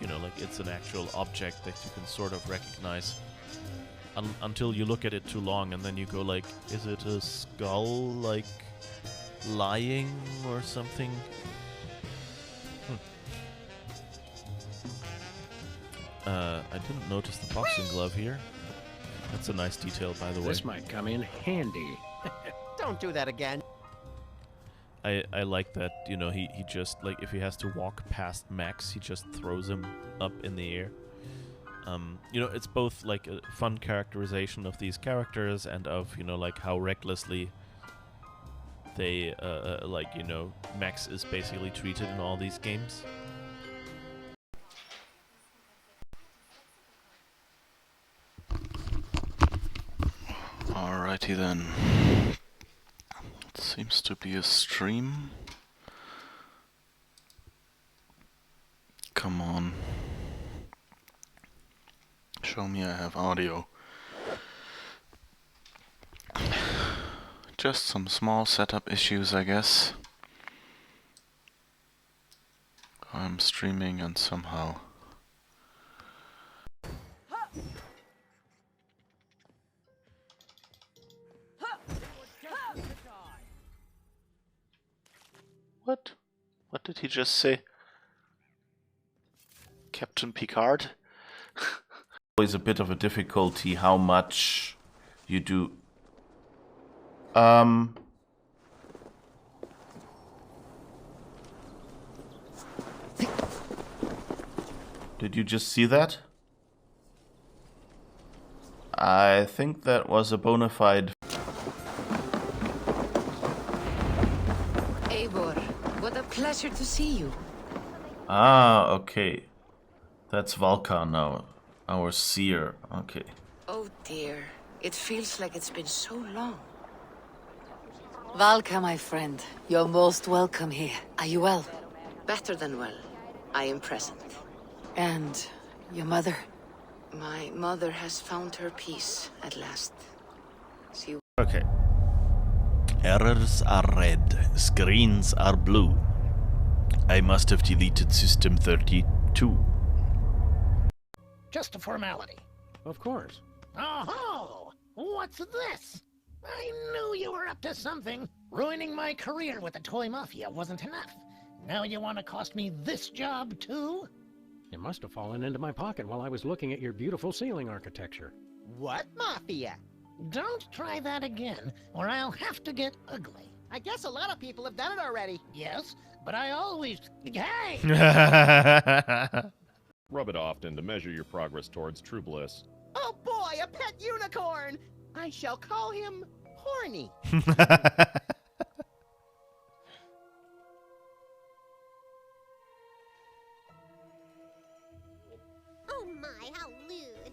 you know, like it's an actual object that you can sort of recognize until you look at it too long, and then you go like, is it a skull, like, lying or something? I didn't notice the boxing glove here. That's a nice detail, by the way. This might come in handy. Don't do that again. I like that, you know, he just, like, if he has to walk past Max, he just throws him up in the air. You know, it's both, like, a fun characterization of these characters and of, you know, like, how recklessly they, like, you know, Max is basically treated in all these games. Alrighty then. It seems to be a stream. Come on. Show me I have audio. Just some small setup issues, I guess. I'm streaming and somehow... What? What did he just say? Captain Picard? Always a bit of a difficulty how much you do. Did you just see that? I think that was a bona fide. Eivor, what a pleasure to see you. Ah, okay. That's Valka now, our seer. Okay. Oh dear, it feels like it's been so long. Valka, my friend, you're most welcome here. Are you well? Better than well. I am present. And your mother? My mother has found her peace at last. She... Okay. Errors are red, screens are blue. I must have deleted System 32. Just a formality. Of course. Oh, what's this? I knew you were up to something. Ruining my career with the toy mafia wasn't enough. Now you want to cost me this job too? It must have fallen into my pocket while I was looking at your beautiful ceiling architecture. What mafia? Don't try that again, or I'll have to get ugly. I guess a lot of people have done it already. Yes, but I always... Hey! Rub it often to measure your progress towards true bliss. Oh boy, a pet unicorn! I shall call him Horny. Oh my, how lewd.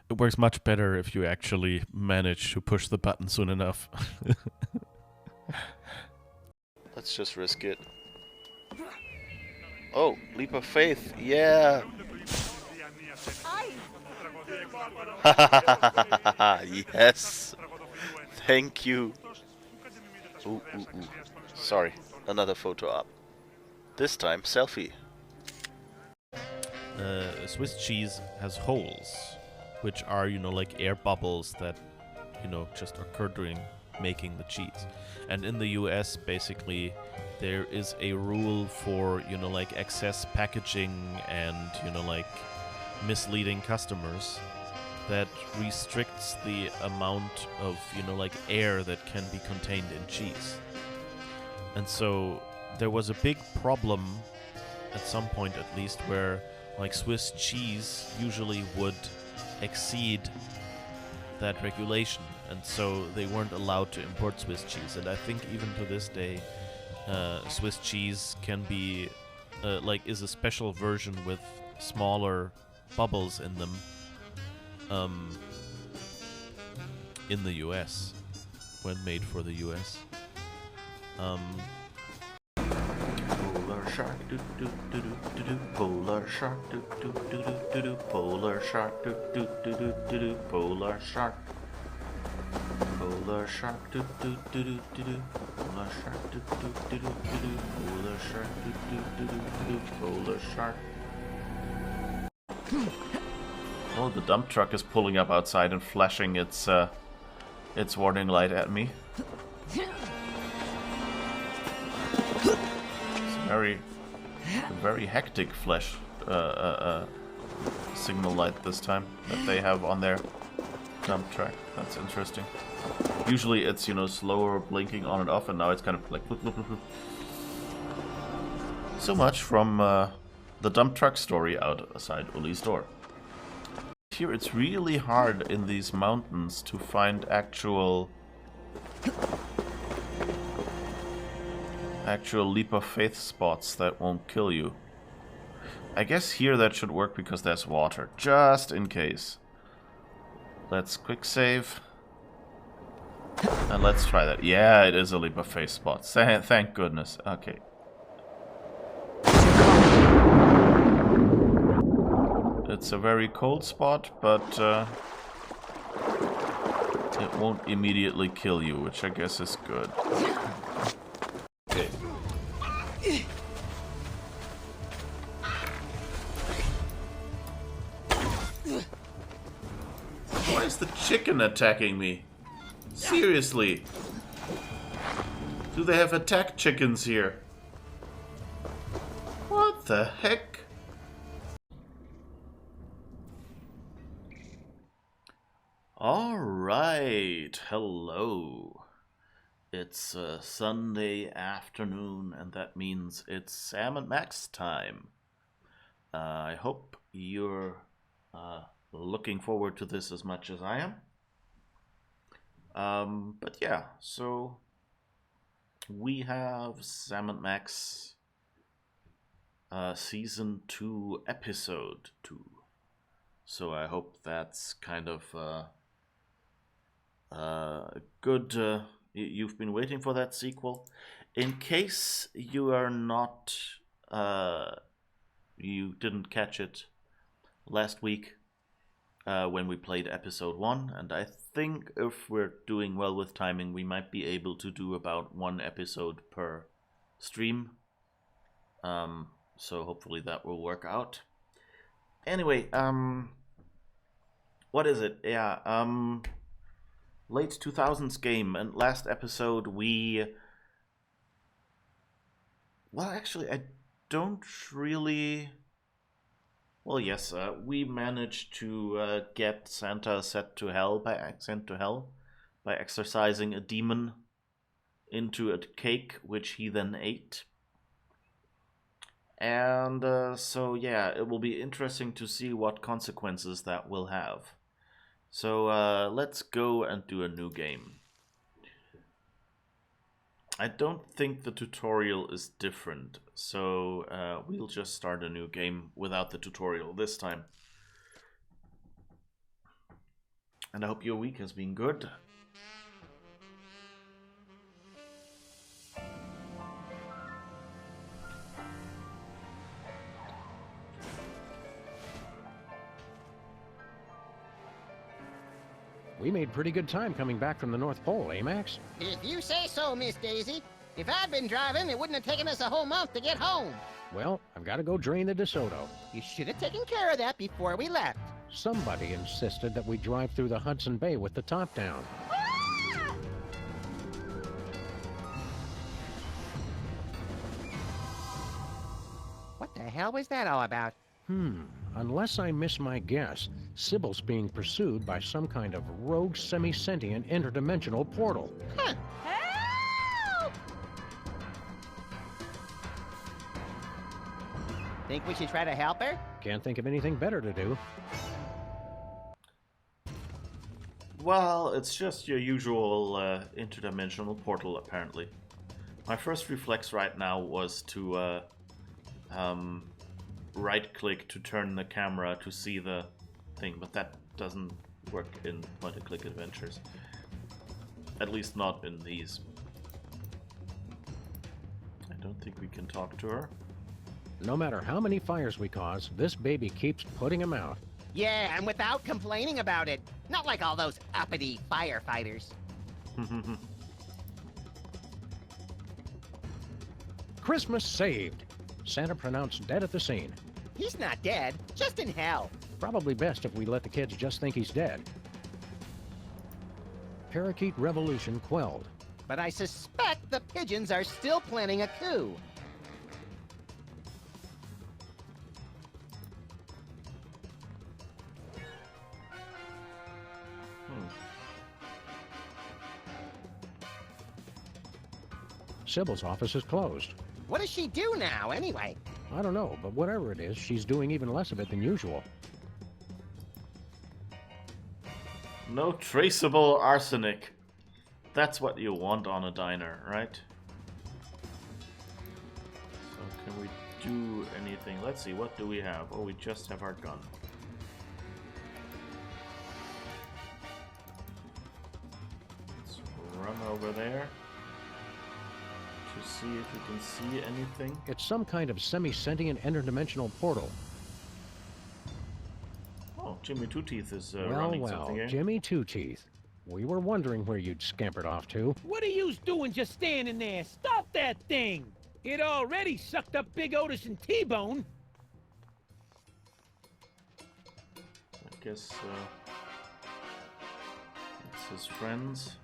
It works much better if you actually manage to push the button soon enough. Let's just risk it. Oh, leap of faith, yeah! Yes! Thank you! Ooh. Sorry, another photo up. This time, selfie. Swiss cheese has holes, which are, you know, like air bubbles that, you know, just occur during making the cheese. And in the US, basically, there is a rule for, you know, like excess packaging and, you know, like misleading customers that restricts the amount of, you know, like air that can be contained in cheese. And so there was a big problem at some point, at least, where like Swiss cheese usually would exceed that regulation, and so they weren't allowed to import Swiss cheese. And I think even to this day, Swiss cheese can be is a special version with smaller bubbles in them in the US when made for the US. Polar shark, do do do do do do. Polar shark, do do do do do do. Polar shark, do do do do do do. Polar shark. Polar Polar shark, do do do do do do. Polar shark, do do do do do do. Polar shark, do do do do do. Polar shark. Oh, the dump truck is pulling up outside and flashing its warning light at me. It's a very hectic flash signal light this time that they have on their dump truck. That's interesting. Usually it's, you know, slower blinking on and off, and now it's kind of like bloop, bloop, bloop, bloop. So much from the dump truck story outside Uli's door. Here it's really hard in these mountains to find actual leap of faith spots that won't kill you. I guess here that should work because there's water, just in case. Let's quick save. And let's try that. Yeah, it is a leap of faith spot. Thank goodness. Okay. It's a very cold spot, but it won't immediately kill you, which I guess is good. Okay. Why is the chicken attacking me? Seriously? Do they have attack chickens here? What the heck? Alright, hello. It's Sunday afternoon, and that means it's Sam and Max time. I hope you're looking forward to this as much as I am. But yeah, so we have Sam and Max Season 2, Episode 2. So I hope that's kind of good. You've been waiting for that sequel. In case you are not, you didn't catch it last week when we played episode 1, and I think if we're doing well with timing, we might be able to do about 1 episode per stream. So hopefully that will work out. Anyway, what is it? Yeah, late 2000s game, and last episode we... Well, actually, I don't really... Well, yes, we managed to get Santa sent to hell by exorcising a demon into a cake, which he then ate. And so, yeah, it will be interesting to see what consequences that will have. So let's go and do a new game. I don't think the tutorial is different, so we'll just start a new game without the tutorial this time. And I hope your week has been good. We made pretty good time coming back from the North Pole, eh, Max? If you say so, Miss Daisy. If I'd been driving, it wouldn't have taken us a whole month to get home. Well, I've got to go drain the DeSoto. You should have taken care of that before we left. Somebody insisted that we drive through the Hudson Bay with the top down. What the hell was that all about? Unless I miss my guess, Sybil's being pursued by some kind of rogue semi-sentient interdimensional portal. Huh. Help! Think we should try to help her? Can't think of anything better to do. Well, it's just your usual interdimensional portal, apparently. My first reflex right now was to right-click to turn the camera to see the thing, but that doesn't work in point-and-click adventures. At least not in these. I don't think we can talk to her. No matter how many fires we cause, this baby keeps putting them out. Yeah, and without complaining about it. Not like all those uppity firefighters. Christmas saved. Santa pronounced dead at the scene. He's not dead, just in hell. Probably best if we let the kids just think he's dead. Parakeet revolution quelled. But I suspect the pigeons are still planning a coup. Sybil's office is closed. What does she do now, anyway? I don't know, but whatever it is, she's doing even less of it than usual. No traceable arsenic. That's what you want on a diner, right? So can we do anything? Let's see, what do we have? Oh, we just have our gun. Let's run over there to see if we can see anything. It's some kind of semi-sentient interdimensional portal. Oh, Jimmy Two Teeth is running something here. Jimmy Two Teeth. We were wondering where you'd scampered off to. What are you doing just standing there? Stop that thing! It already sucked up Big Otis and T-Bone. I guess it's his friends.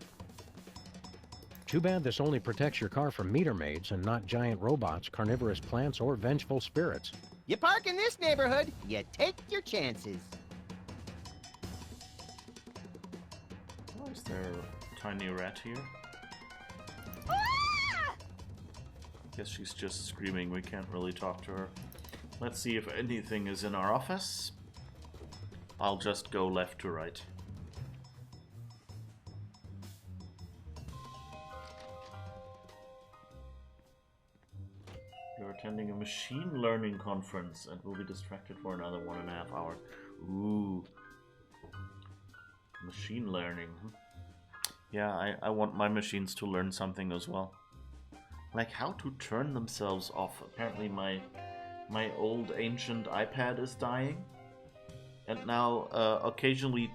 Too bad this only protects your car from meter maids and not giant robots, carnivorous plants, or vengeful spirits. You park in this neighborhood, you take your chances. Oh, is there a tiny rat here? Ah! Guess she's just screaming. We can't really talk to her. Let's see if anything is in our office. I'll just go left to right. You're attending a machine learning conference and will be distracted for another 1.5 hours. Ooh. Machine learning. Yeah, I want my machines to learn something as well. Like how to turn themselves off. Apparently my old ancient iPad is dying. And now occasionally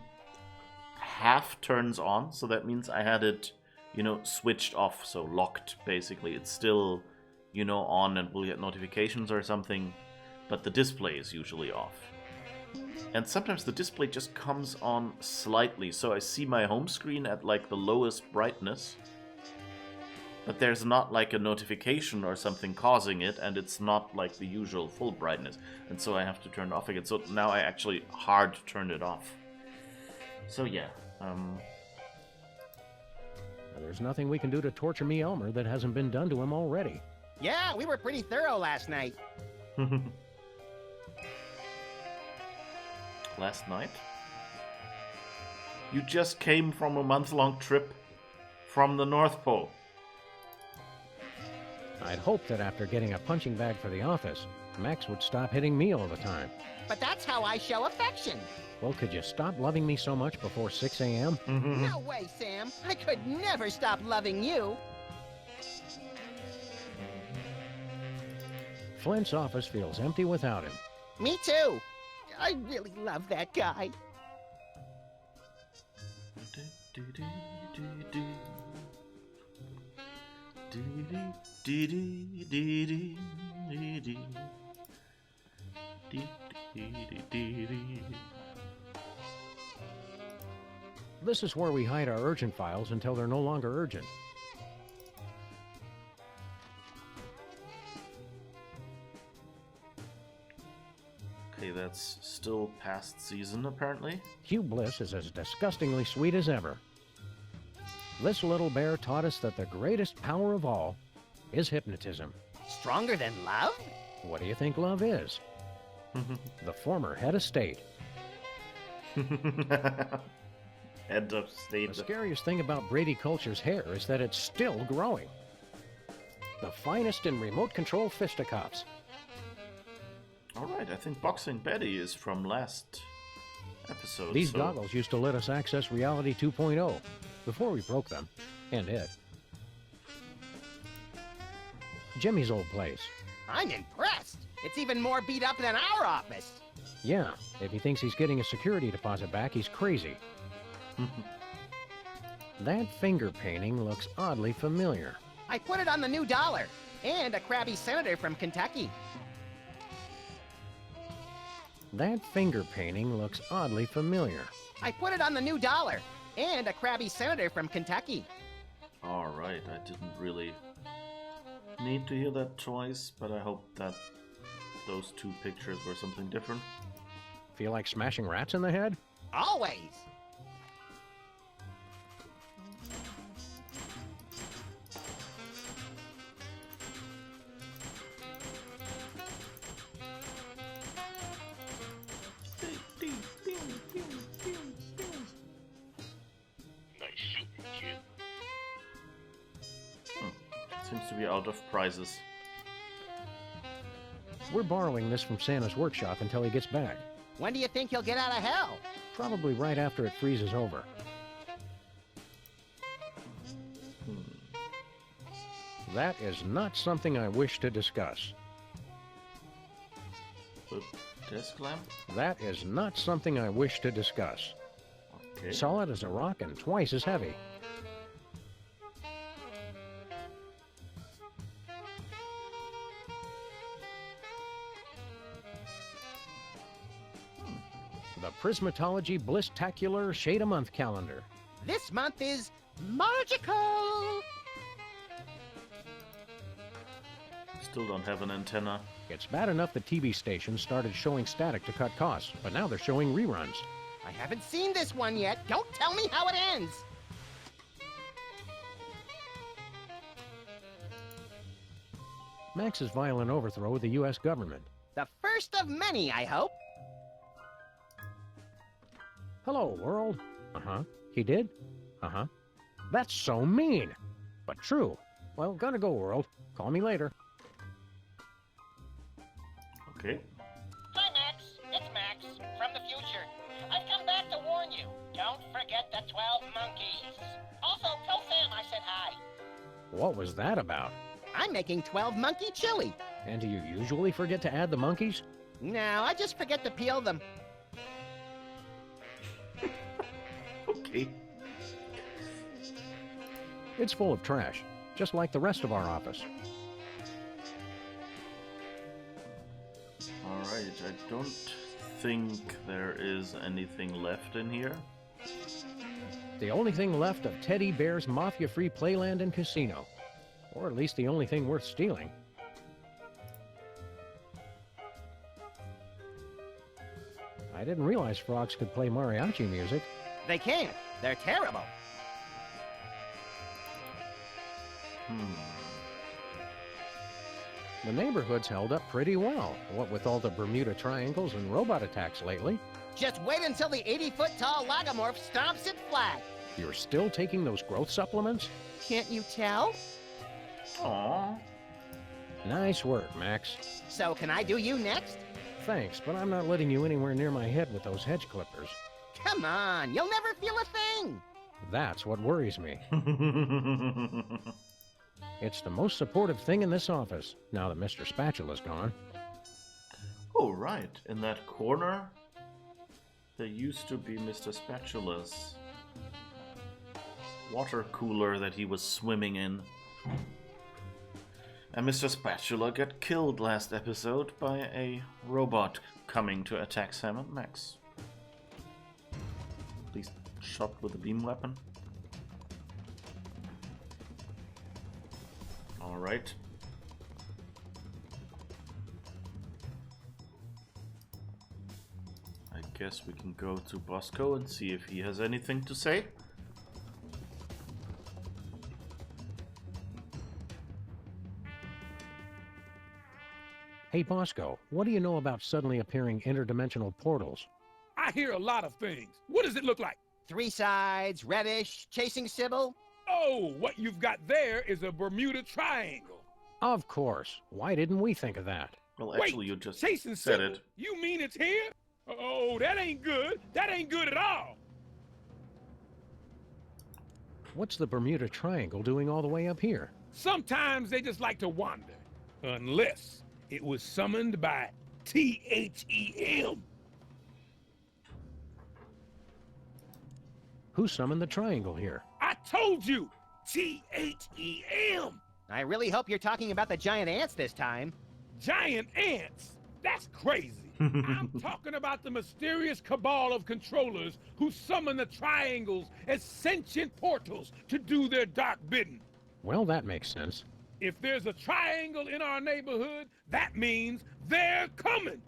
half turns on. So that means I had it, you know, switched off. So locked, basically. It's still, you know, on and will get notifications or something. But the display is usually off. And sometimes the display just comes on slightly. So I see my home screen at like the lowest brightness. But there's not like a notification or something causing it, and it's not like the usual full brightness. And so I have to turn it off again. So now I actually hard turned it off. So yeah. There's nothing we can do to torture me Elmer that hasn't been done to him already. Yeah, we were pretty thorough last night. Last night? You just came from a month-long trip from the North Pole. I'd hoped that after getting a punching bag for the office, Max would stop hitting me all the time. But that's how I show affection. Well, could you stop loving me so much before 6 a.m.? No way, Sam. I could never stop loving you. Flint's office feels empty without him. Me too. I really love that guy. This is where we hide our urgent files until they're no longer urgent. Okay, that's still past season, apparently. Hugh Bliss is as disgustingly sweet as ever. This little bear taught us that the greatest power of all is hypnotism. Stronger than love? What do you think love is? The former head of state. Head of state. The scariest thing about Brady Culture's hair is that it's still growing. The finest in remote control fisticuffs. Alright, I think Boxing Betty is from last episode. These goggles used to let us access Reality 2.0 before we broke them. And it. Jimmy's old place. I'm impressed. It's even more beat up than our office. Yeah, if he thinks he's getting a security deposit back, he's crazy. That finger painting looks oddly familiar. I put it on the new dollar. And a crabby senator from Kentucky. That finger painting looks oddly familiar. I put it on the new dollar. And a crabby senator from Kentucky. Alright, I didn't really need to hear that twice, but I hope that those two pictures were something different. Feel like smashing rats in the head? Always. Seems to be out of prizes. We're borrowing this from Santa's workshop until he gets back. When do you think he'll get out of hell? Probably right after it freezes over. That is not something I wish to discuss. The desk lamp? That is not something I wish to discuss. Okay. Solid as a rock and twice as heavy. The Prismatology Bliss-tacular Shade-a-Month calendar. This month is magical. Still don't have an antenna. It's bad enough the TV stations started showing static to cut costs, but now they're showing reruns. I haven't seen this one yet. Don't tell me how it ends. Max's violent overthrow of the U.S. government. The first of many, I hope. Hello, world. Uh-huh. He did? Uh-huh. That's so mean. But true. Well, gotta go, world. Call me later. Okay. Hi, Max. It's Max from the future. I've come back to warn you. Don't forget the 12 monkeys. Also, tell Sam I said hi. What was that about? I'm making 12 monkey chili. And do you usually forget to add the monkeys? No, I just forget to peel them. Okay. It's full of trash, just like the rest of our office. Alright, I don't think there is anything left in here. The only thing left of Teddy Bear's mafia-free playland and casino. Or at least the only thing worth stealing. I didn't realize frogs could play mariachi music. They can't. They're terrible. The neighborhood's held up pretty well, what with all the Bermuda Triangles and robot attacks lately. Just wait until the 80-foot-tall logomorph stomps it flat. You're still taking those growth supplements? Can't you tell? Aww. Nice work, Max. So can I do you next? Thanks, but I'm not letting you anywhere near my head with those hedge clippers. Come on, you'll never feel a thing. That's what worries me. It's the most supportive thing in this office, now that Mr. Spatula's gone. Oh, right. In that corner, there used to be Mr. Spatula's water cooler that he was swimming in. And Mr. Spatula got killed last episode by a robot coming to attack Sam and Max. At least shot with a beam weapon. Alright. I guess we can go to Bosco and see if he has anything to say. Hey, Bosco, what do you know about suddenly appearing interdimensional portals? I hear a lot of things. What does it look like? 3 sides, reddish, chasing Sybil. Oh, what you've got there is a Bermuda Triangle. Of course. Why didn't we think of that? Well, Wait, actually, you just chasing said Sybil? it. You mean it's here? Oh, that ain't good. That ain't good at all. What's the Bermuda Triangle doing all the way up here? Sometimes they just like to wander. Unless it was summoned by THEM. Who summoned the triangle here? I told you! T-H-E-M! I really hope you're talking about the giant ants this time. Giant ants? That's crazy. I'm talking about the mysterious cabal of controllers who summon the triangles as sentient portals to do their dark bidding. Well, that makes sense. If there's a triangle in our neighborhood, that means they're coming.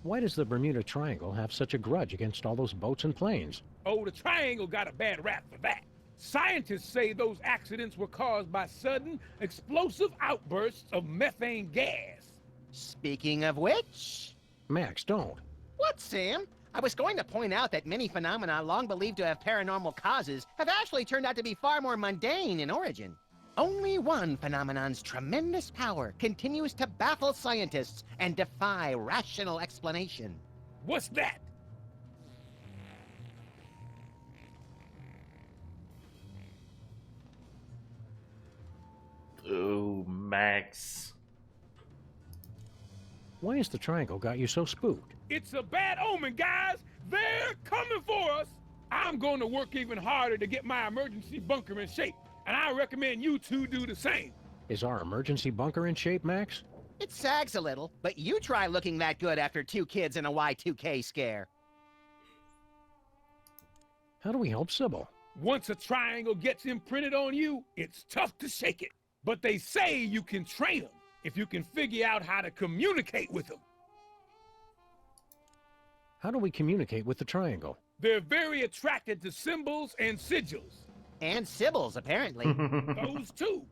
Why does the Bermuda Triangle have such a grudge against all those boats and planes? Oh, the triangle got a bad rap for that. Scientists say those accidents were caused by sudden, explosive outbursts of methane gas. Speaking of which... Max, don't. What, Sam? I was going to point out that many phenomena long believed to have paranormal causes have actually turned out to be far more mundane in origin. Only one phenomenon's tremendous power continues to baffle scientists and defy rational explanation. What's that? Oh, Max. Why has the triangle got you so spooked? It's a bad omen, guys! They're coming for us! I'm going to work even harder to get my emergency bunker in shape, and I recommend you two do the same. Is our emergency bunker in shape, Max? It sags a little, but you try looking that good after 2 kids and a Y2K scare. How do we help Sybil? Once a triangle gets imprinted on you, it's tough to shake it. But they say you can train them if you can figure out how to communicate with them. How do we communicate with the triangle? They're very attracted to symbols and sigils. And Sybil's, apparently. Those two.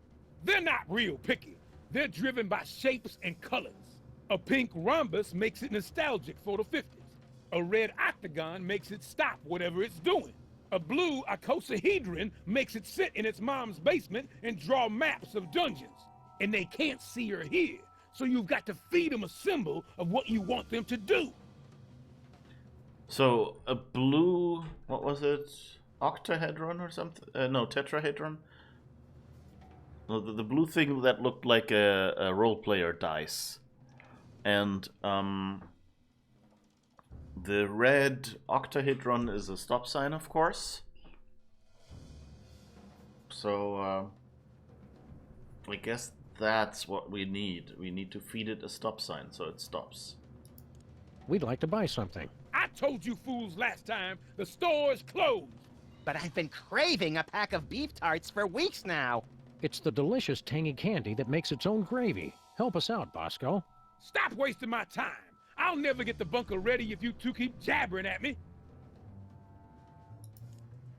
They're not real picky. They're driven by shapes and colors. A pink rhombus makes it nostalgic for the 50s. A red octagon makes it stop whatever it's doing. A blue icosahedron makes it sit in its mom's basement and draw maps of dungeons. And they can't see or hear, so you've got to feed them a symbol of what you want them to do. So, a blue... what was it? Octahedron or something? No, tetrahedron? No, the blue thing that looked like a role player dice. And, the red octahedron is a stop sign, of course. So, I guess that's what we need. We need to feed it a stop sign so it stops. We'd like to buy something. I told you fools last time, the store's closed. But I've been craving a pack of beef tarts for weeks now. It's the delicious tangy candy that makes its own gravy. Help us out, Bosco. Stop wasting my time. I'll never get the bunker ready if you two keep jabbering at me.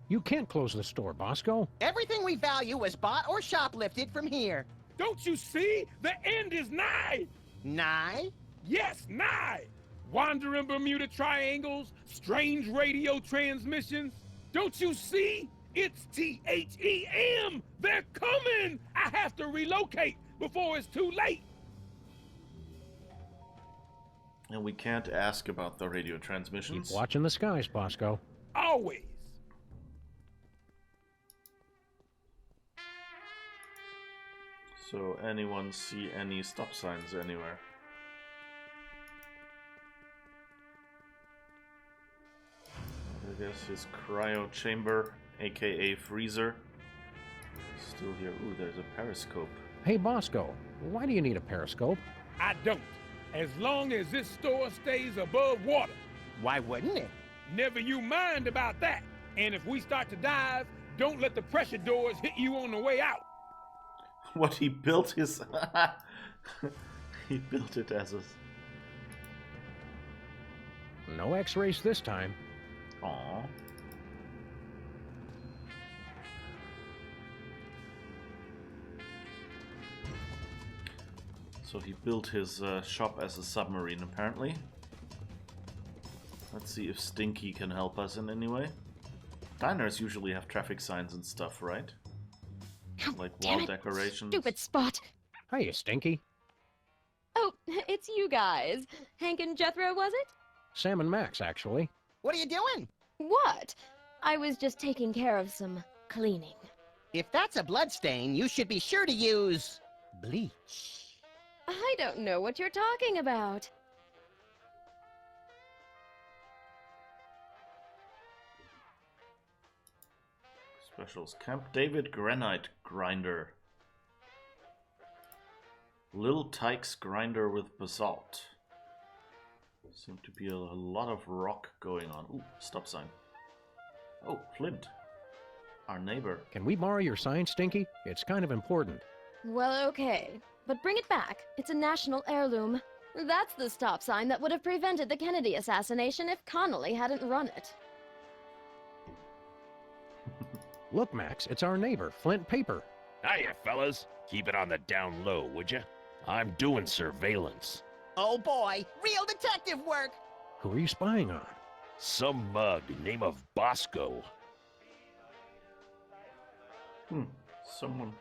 You can't close the store, Bosco. Everything we value was bought or shoplifted from here. Don't you see? The end is nigh! Nigh? Yes, nigh! Wandering Bermuda triangles, strange radio transmissions. Don't you see? It's T-H-E-M! They're coming! I have to relocate before it's too late! And we can't ask about the radio transmissions. Keep watching the skies, Bosco. Always! So, anyone see any stop signs anywhere? I guess his cryo chamber, aka freezer, still here. Ooh, there's a periscope. Hey, Bosco, why do you need a periscope? I don't. As long as this store stays above water. Why wouldn't it? Never you mind about that. And if we start to dive, don't let the pressure doors hit you on the way out. What, he built his... he built it as a... No X-rays this time. Aww. So he built his shop as a submarine, apparently. Let's see if Stinky can help us in any way. Diners usually have traffic signs and stuff, right? Like wall decorations. Stupid Spot. Hiya, Stinky. Oh, it's you guys. Hank and Jethro, was it? Sam and Max, actually. What are you doing? What? I was just taking care of some cleaning. If that's a bloodstain, you should be sure to use... bleach. I don't know what you're talking about. Specials. Camp David Granite Grinder. Lil Tykes Grinder with Basalt. Seem to be a lot of rock going on. Ooh, stop sign. Oh, Flint. Our neighbor. Can we borrow your sign, Stinky? It's kind of important. Well, okay. But bring it back. It's a national heirloom. That's the stop sign that would have prevented the Kennedy assassination if Connolly hadn't run it. Look, Max, it's our neighbor, Flint Paper. Hiya, fellas. Keep it on the down low, would ya? I'm doing surveillance. Oh boy, real detective work! Who are you spying on? Some mug name of Bosco. Someone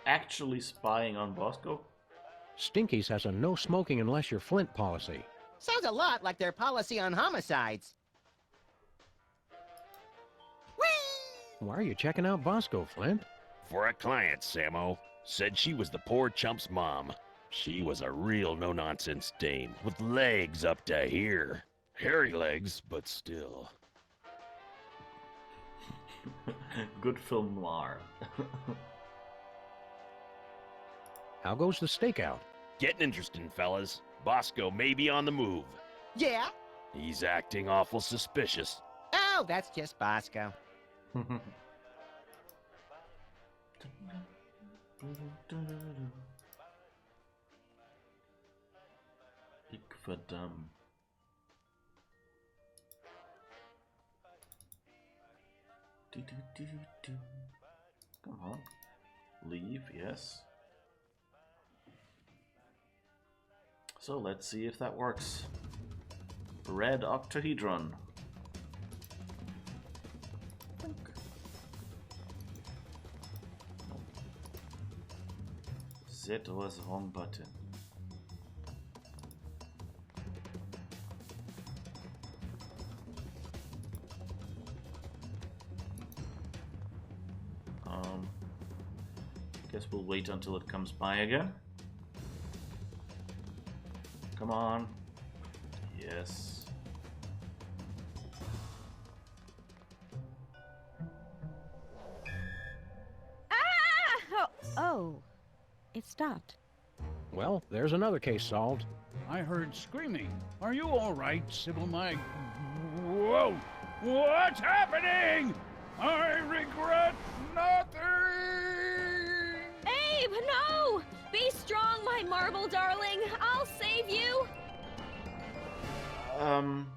actually spying on Bosco? Stinky's has a no smoking unless you're Flint policy. Sounds a lot like their policy on homicides. Whee! Why are you checking out Bosco, Flint? For a client, Samo. Said she was the poor chump's mom. She was a real no-nonsense dame, with legs up to here. Hairy legs, but still. Good film noir. How goes the stakeout? Getting interesting, fellas. Bosco may be on the move. Yeah? He's acting awful suspicious. Oh, that's just Bosco. Ik verdam. Come on. Leave, yes. So let's see if that works. Red octahedron. That was the wrong button. Guess we'll wait until it comes by again. Come on. Yes. Ah! Oh. It stopped. Well, there's another case solved. I heard screaming. Are you all right, Sybil, my... Whoa! What's happening? I regret nothing! Abe, no! Be strong, my marble darling. I'll save you.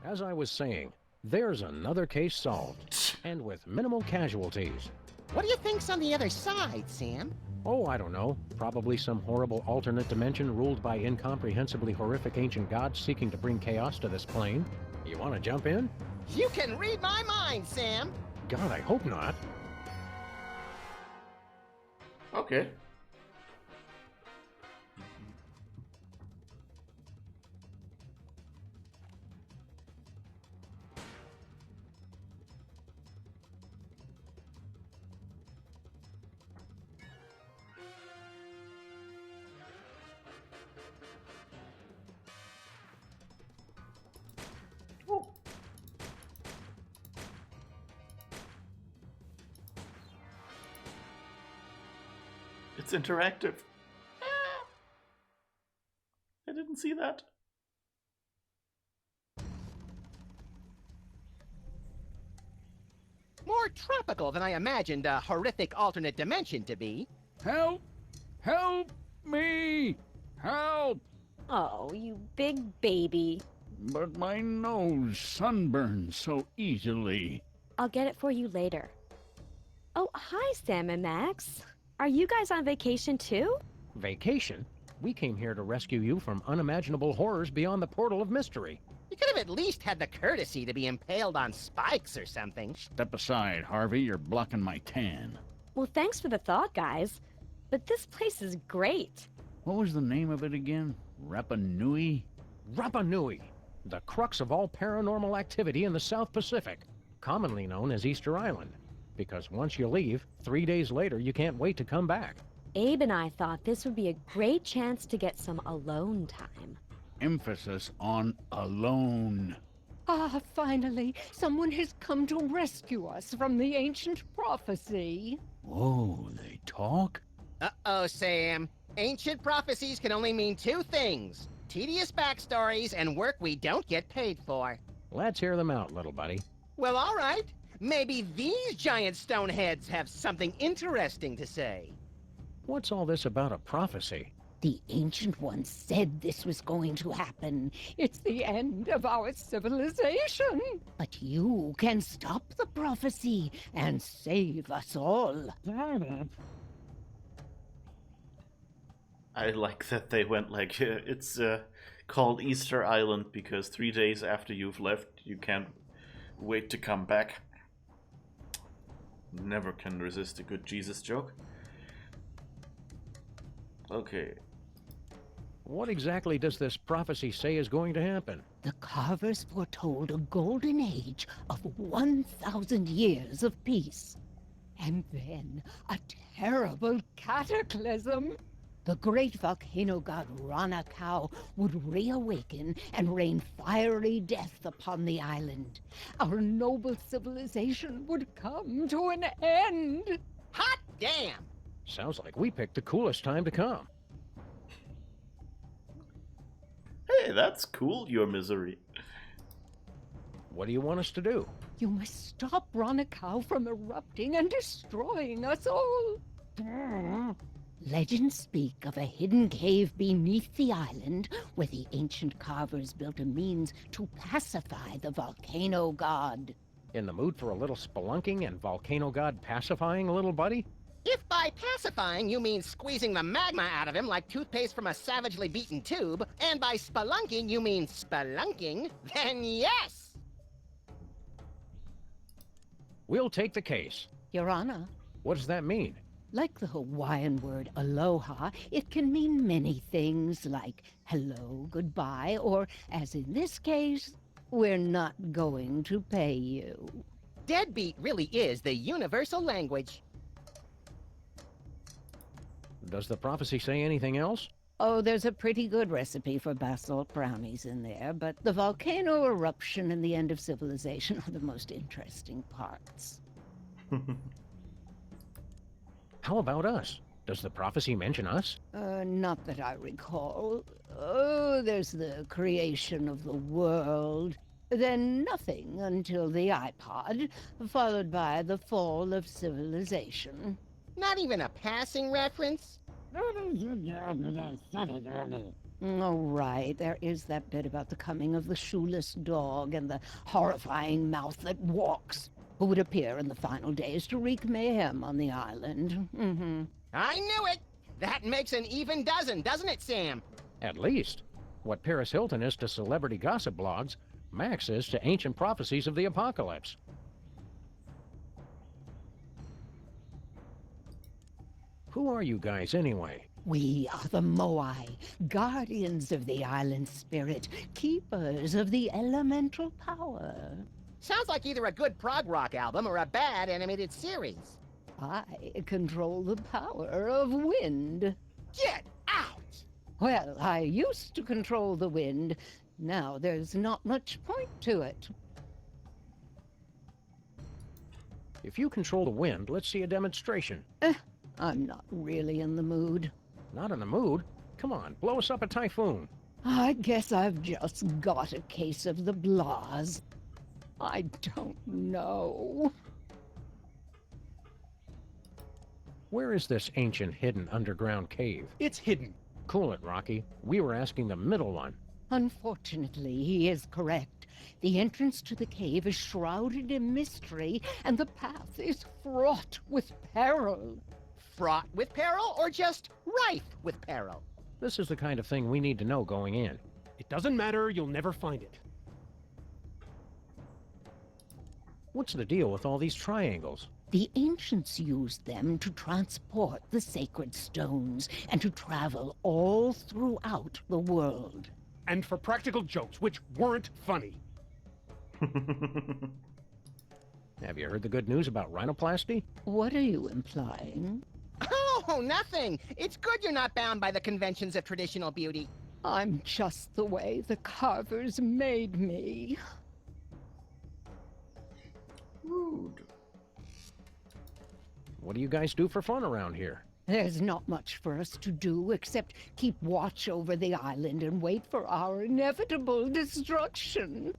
As I was saying, there's another case solved. And with minimal casualties. What do you think's on the other side, Sam? Oh, I don't know. Probably some horrible alternate dimension ruled by incomprehensibly horrific ancient gods seeking to bring chaos to this plane. You want to jump in? You can read my mind, Sam! God, I hope not. Okay. It's interactive. I didn't see that. More tropical than I imagined a horrific alternate dimension to be. Help! Help me! Help! Oh, you big baby. But my nose sunburns so easily. I'll get it for you later. Oh, hi, Sam and Max. Are you guys on vacation too? Vacation? We came here to rescue you from unimaginable horrors beyond the portal of mystery. You could have at least had the courtesy to be impaled on spikes or something. Step aside, Harvey. You're blocking my tan. Well, thanks for the thought, guys. But this place is great. What was the name of it again? Rapa Nui? Rapa Nui, the crux of all paranormal activity in the South Pacific, commonly known as Easter Island. Because once you leave, 3 days later, you can't wait to come back. Abe and I thought this would be a great chance to get some alone time. Emphasis on alone. Ah, finally, someone has come to rescue us from the ancient prophecy. Whoa, they talk? Uh-oh, Sam. Ancient prophecies can only mean two things. Tedious backstories and work we don't get paid for. Let's hear them out, little buddy. Well, all right. Maybe these giant stone heads have something interesting to say. What's all this about a prophecy? The Ancient One said this was going to happen. It's the end of our civilization. But you can stop the prophecy and save us all. I like that they went like, it's called Easter Island because 3 days after you've left, you can't wait to come back. Never can resist a good Jesus joke. Okay. What exactly does this prophecy say is going to happen? The carvers foretold a golden age of 1,000 years of peace. And then a terrible cataclysm. The great volcano god Ranakau would reawaken and rain fiery death upon the island. Our noble civilization would come to an end. Hot damn! Sounds like we picked the coolest time to come. Hey, that's cool, your misery. What do you want us to do? You must stop Ranakau from erupting and destroying us all. Legends speak of a hidden cave beneath the island where the ancient carvers built a means to pacify the volcano god. In the mood for a little spelunking and volcano god pacifying, little buddy? If by pacifying you mean squeezing the magma out of him like toothpaste from a savagely beaten tube, and by spelunking you mean spelunking, then yes! We'll take the case. Your Honor, What does that mean? like the Hawaiian word aloha, it can mean many things like hello, goodbye, or, as in this case, we're not going to pay you. Deadbeat really is the universal language. Does the prophecy say anything else? Oh, there's a pretty good recipe for basalt brownies in there, but the volcano eruption and the end of civilization are the most interesting parts. How about us? Does the prophecy mention us? Not that I recall. Oh, there's the creation of the world. Then nothing until the iPod, followed by the fall of civilization. Not even a passing reference? Oh, right. There is that bit about the coming of the shoeless dog and the horrifying mouth that walks, who would appear in the final days to wreak mayhem on the island. I knew it! That makes an even dozen, doesn't it, Sam? At least. What Paris Hilton is to celebrity gossip blogs, Max is to ancient prophecies of the apocalypse. Who are you guys, anyway? We are the Moai, guardians of the island spirit, keepers of the elemental power. Sounds like either a good prog rock album or a bad animated series. I control the power of wind. Get out! Well, I used to control the wind. Now there's not much point to it. If you control the wind, let's see a demonstration. I'm not really in the mood. Not in the mood? Come on, blow us up a typhoon. I guess I've just got a case of the blahs. I don't know. Where is this ancient hidden underground cave? It's hidden. Cool it, Rocky. We were asking the middle one. Unfortunately, he is correct. The entrance to the cave is shrouded in mystery, and the path is fraught with peril. Fraught with peril or just rife with peril? This is the kind of thing we need to know going in. It doesn't matter, you'll never find it. What's the deal with all these triangles? The ancients used them to transport the sacred stones and to travel all throughout the world. And for practical jokes, which weren't funny. Have you heard the good news about rhinoplasty? What are you implying? Oh, nothing! It's good you're not bound by the conventions of traditional beauty. I'm just the way the carvers made me. Rude. What do you guys do for fun around here? There's not much for us to do except keep watch over the island and wait for our inevitable destruction.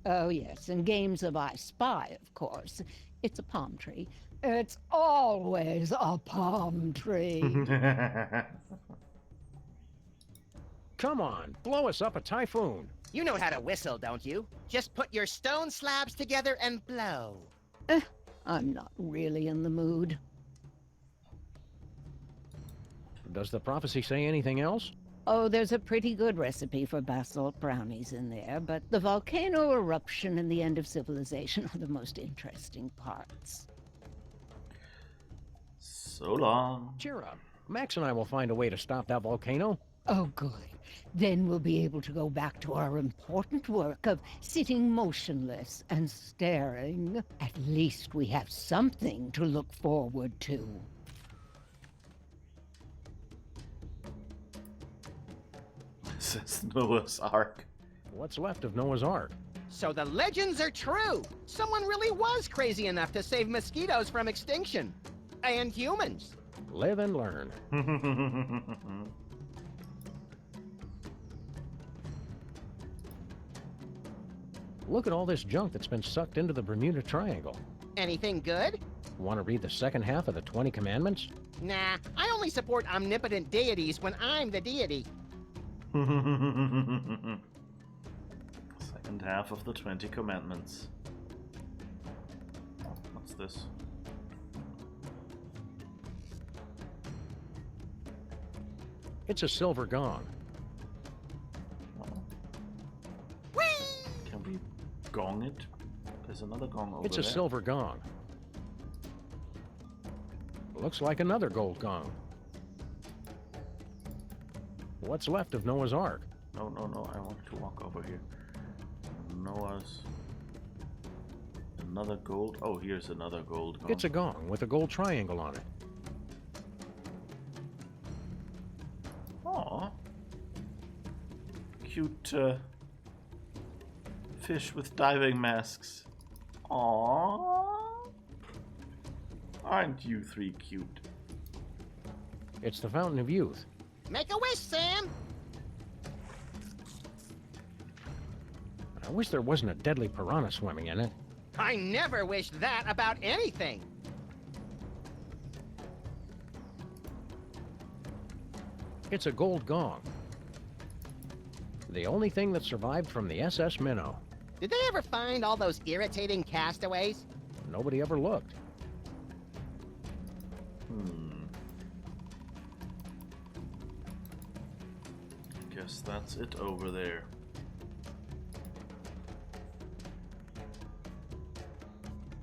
Oh, yes, and games of I Spy, of course. It's a palm tree. It's always a palm tree. Come on, blow us up a typhoon. You know how to whistle, don't you? Just put your stone slabs together and blow. I'm not really in the mood. Does the prophecy say anything else? Oh, there's a pretty good recipe for basalt brownies in there, but the volcano eruption and the end of civilization are the most interesting parts. So long. Cheer up. Max and I will find a way to stop that volcano. Oh, good. Then we'll be able to go back to our important work of sitting motionless and staring. At least we have something to look forward to. This is Noah's Ark. What's left of Noah's Ark? So the legends are true. Someone really was crazy enough to save mosquitoes from extinction. And humans. Live and learn. Look at all this junk that's been sucked into the Bermuda Triangle. Anything good? Want to read the second half of the 20 Commandments? Nah, I only support omnipotent deities when I'm the deity. Second half of the 20 Commandments. Oh, what's this? It's a silver gong. Can we gong it? There's another gong over It's there. a silver gong. Looks like another gold gong. What's left of Noah's Ark? No, no, no, I want to walk over here. Noah's... Another gold... Oh, here's another gold gong. It's a gong with a gold triangle on it. Aww. Cute, fish with diving masks. Aww. Aren't you three cute? It's the Fountain of Youth. Make a wish, Sam! I wish there wasn't a deadly piranha swimming in it. I never wish that about anything. It's a gold gong. The only thing that survived from the SS Minnow. Did they ever find all those irritating castaways? Nobody ever looked. Guess that's it over there.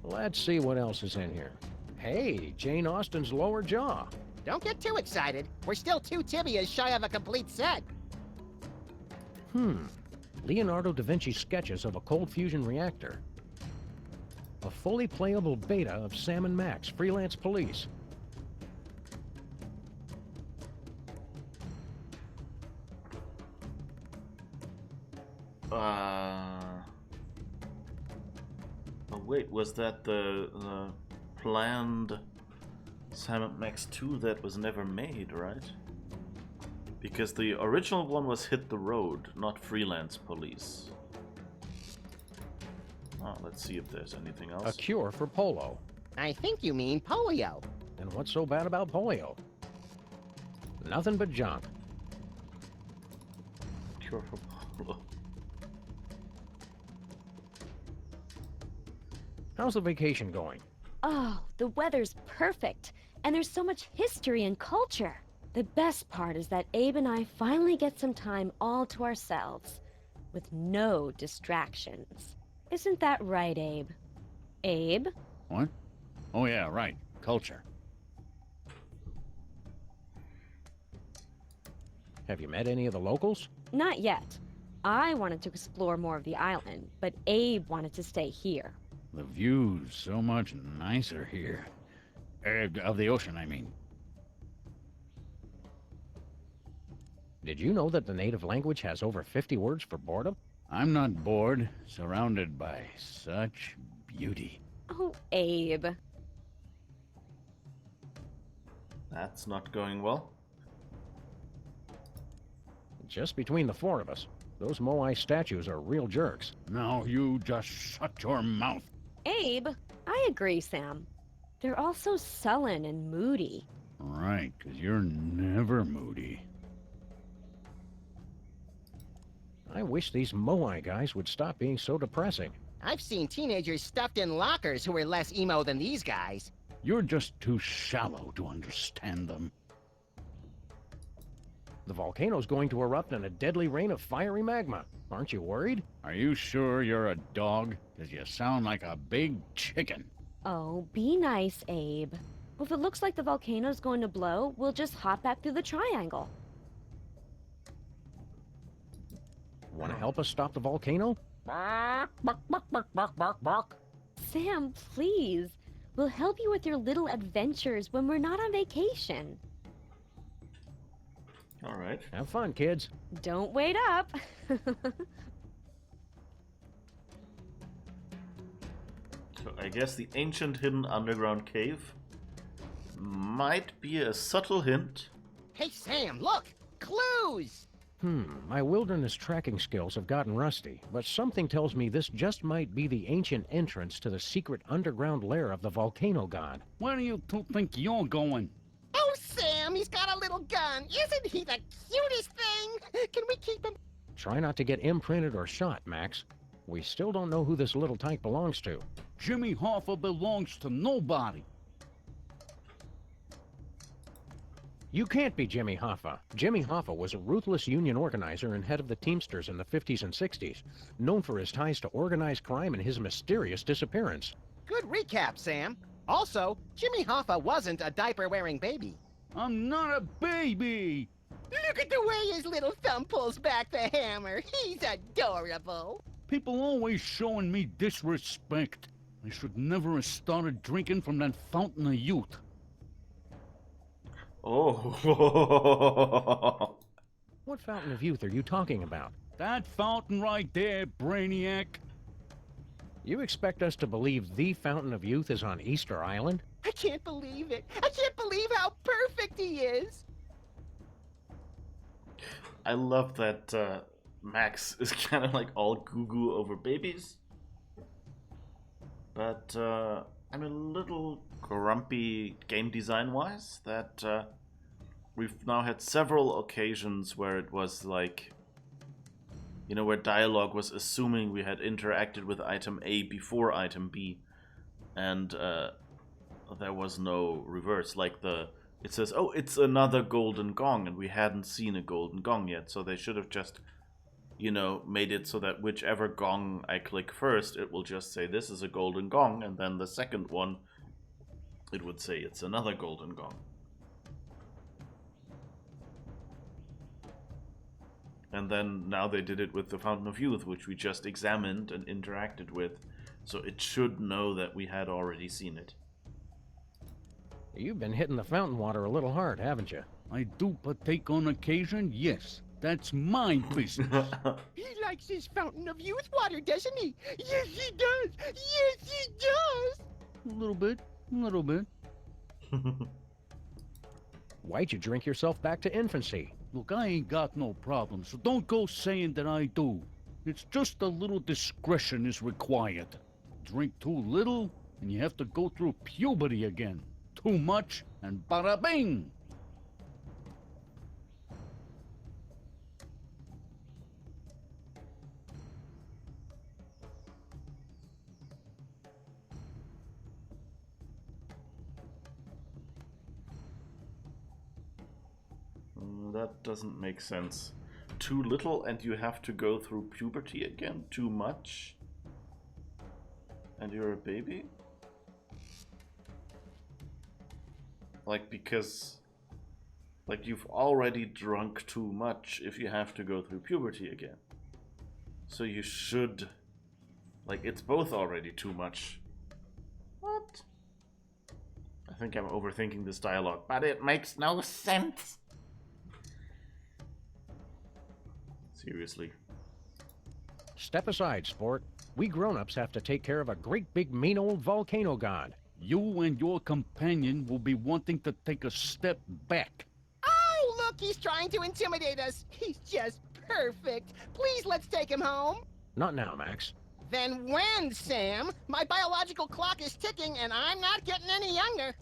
Let's see what else is in here. Hey, Jane Austen's lower jaw. Don't get too excited. We're still 2 tibias shy of a complete set. Leonardo da Vinci sketches of a cold fusion reactor. A fully playable beta of Sam and Max, freelance police. Oh wait, was that the planned Sam and Max 2 that was never made, right? Because the original one was Hit the Road, not Freelance Police. Oh, let's see if there's anything else. A cure for polio. I think you mean polio. And what's so bad about polio? Nothing but junk. Cure for polio. How's the vacation going? Oh, the weather's perfect, and there's so much history and culture. The best part is that Abe and I finally get some time all to ourselves, with no distractions. Isn't that right, Abe? Abe? What? Oh yeah, right. Culture. Have you met any of the locals? Not yet. I wanted to explore more of the island, but Abe wanted to stay here. The view's so much nicer here. Of the ocean, I mean. Did you know that the native language has over 50 words for boredom? I'm not bored, surrounded by such beauty. Oh, Abe. That's not going well. Just between the four of us, those Moai statues are real jerks. Now you just shut your mouth. Abe, I agree, Sam. They're all so sullen and moody. Right, 'cause you're never moody. I wish these Moai guys would stop being so depressing. I've seen teenagers stuffed in lockers who are less emo than these guys. You're just too shallow to understand them. The volcano's going to erupt in a deadly rain of fiery magma. Aren't you worried? Are you sure you're a dog? 'Cause you sound like a big chicken. Oh, be nice, Abe. If it looks like the volcano's going to blow, we'll just hop back through the triangle. Want to help us stop the volcano? Bark, bark, bark, bark, bark, bark, bark. Sam, please. We'll help you with your little adventures when we're not on vacation. All right. Have fun, kids. Don't wait up. So I guess the ancient hidden underground cave might be a subtle hint. Hey, Sam, look! Clues! My wilderness tracking skills have gotten rusty, but something tells me this just might be the ancient entrance to the secret underground lair of the volcano god. Where do you two think you're going? Oh, Sam, he's got a little gun. Isn't he the cutest thing? Can we keep him? Try not to get imprinted or shot, Max. We still don't know who this little tyke belongs to. Jimmy Hoffa belongs to nobody. You can't be Jimmy Hoffa. Jimmy Hoffa was a ruthless union organizer and head of the Teamsters in the 50s and 60s, known for his ties to organized crime and his mysterious disappearance. Good recap, Sam. Also, Jimmy Hoffa wasn't a diaper-wearing baby. I'm not a baby! Look at the way his little thumb pulls back the hammer. He's adorable. People always showing me disrespect. I should never have started drinking from that fountain of youth. Oh. What fountain of youth are you talking about? That fountain right there, Brainiac. You expect us to believe the fountain of youth is on Easter Island? I can't believe it. I can't believe how perfect he is. I love that Max is kind of like all goo-goo over babies. But I'm a little grumpy game design-wise that we've now had several occasions where it was like, you know, where dialogue was assuming we had interacted with item A before item B, and there was no reverse. Like it says, oh, it's another golden gong, and we hadn't seen a golden gong yet, so they should have just, you know, made it so that whichever gong I click first, it will just say this is a golden gong, and then the second one, it would say it's another golden gong. And then now they did it with the Fountain of Youth, which we just examined and interacted with, so it should know that we had already seen it. You've been hitting the fountain water a little hard, haven't you? I do partake on occasion, yes. That's my business. He likes his Fountain of Youth water, doesn't he? Yes, he does. Yes, he does. A little bit, a little bit. Why'd you drink yourself back to infancy? Look, I ain't got no problem, so don't go saying that I do. It's just a little discretion is required. Drink too little, and you have to go through puberty again. Too much, and bada bing! That doesn't make sense. Too little and you have to go through puberty again? Too much? And you're a baby? Like, because... like, you've already drunk too much if you have to go through puberty again. So you should... like, it's both already too much. What? I think I'm overthinking this dialogue, but it makes no sense. Seriously. Step aside, sport. We grown-ups have to take care of a great big mean old volcano god. You and your companion will be wanting to take a step back. Oh, look, he's trying to intimidate us. He's just perfect. Please, let's take him home. Not now, Max. Then when, Sam? My biological clock is ticking, and I'm not getting any younger.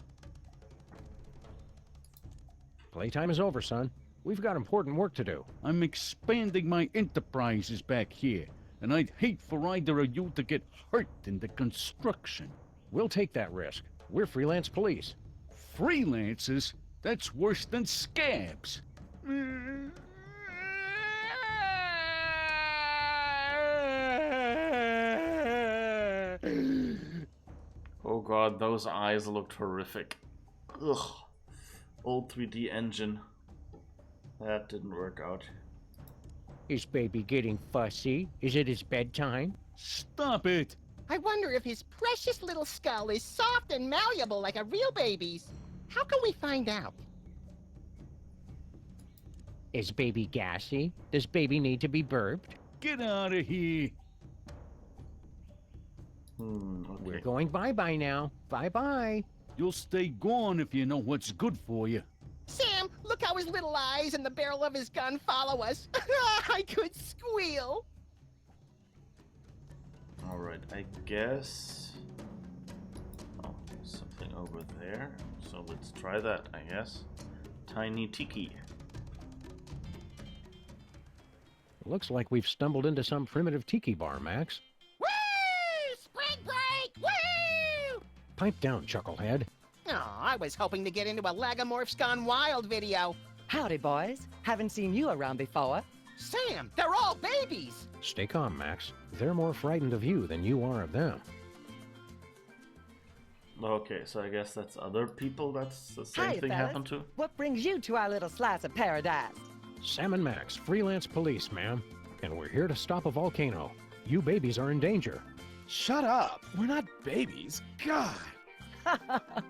Playtime is over, son. We've got important work to do. I'm expanding my enterprises back here, and I'd hate for either of you to get hurt in the construction. We'll take that risk. We're freelance police. Freelancers? That's worse than scabs. Oh god, those eyes looked horrific. Ugh. Old 3D engine. That didn't work out. Is baby getting fussy? Is it his bedtime? Stop it! I wonder if his precious little skull is soft and malleable like a real baby's. How can we find out? Is baby gassy? Does baby need to be burped? Get out of here! Okay. We're going bye-bye now. Bye-bye. You'll stay gone if you know what's good for you. Sam, look how his little eyes and the barrel of his gun follow us. I could squeal. Alright, I guess... Oh, something over there. So let's try that, I guess. Tiny Tiki. Looks like we've stumbled into some primitive tiki bar, Max. Woo! Spring break! Woo! Pipe down, chucklehead. Oh, I was hoping to get into a Lagomorphs Gone Wild video. Howdy, boys. Haven't seen you around before. Sam, they're all babies! Stay calm, Max. They're more frightened of you than you are of them. Okay, so I guess that's other people that's the same Hiya, thing fellas. happened to? What brings you to our little slice of paradise? Sam and Max, freelance police, ma'am. And we're here to stop a volcano. You babies are in danger. Shut up! We're not babies. God!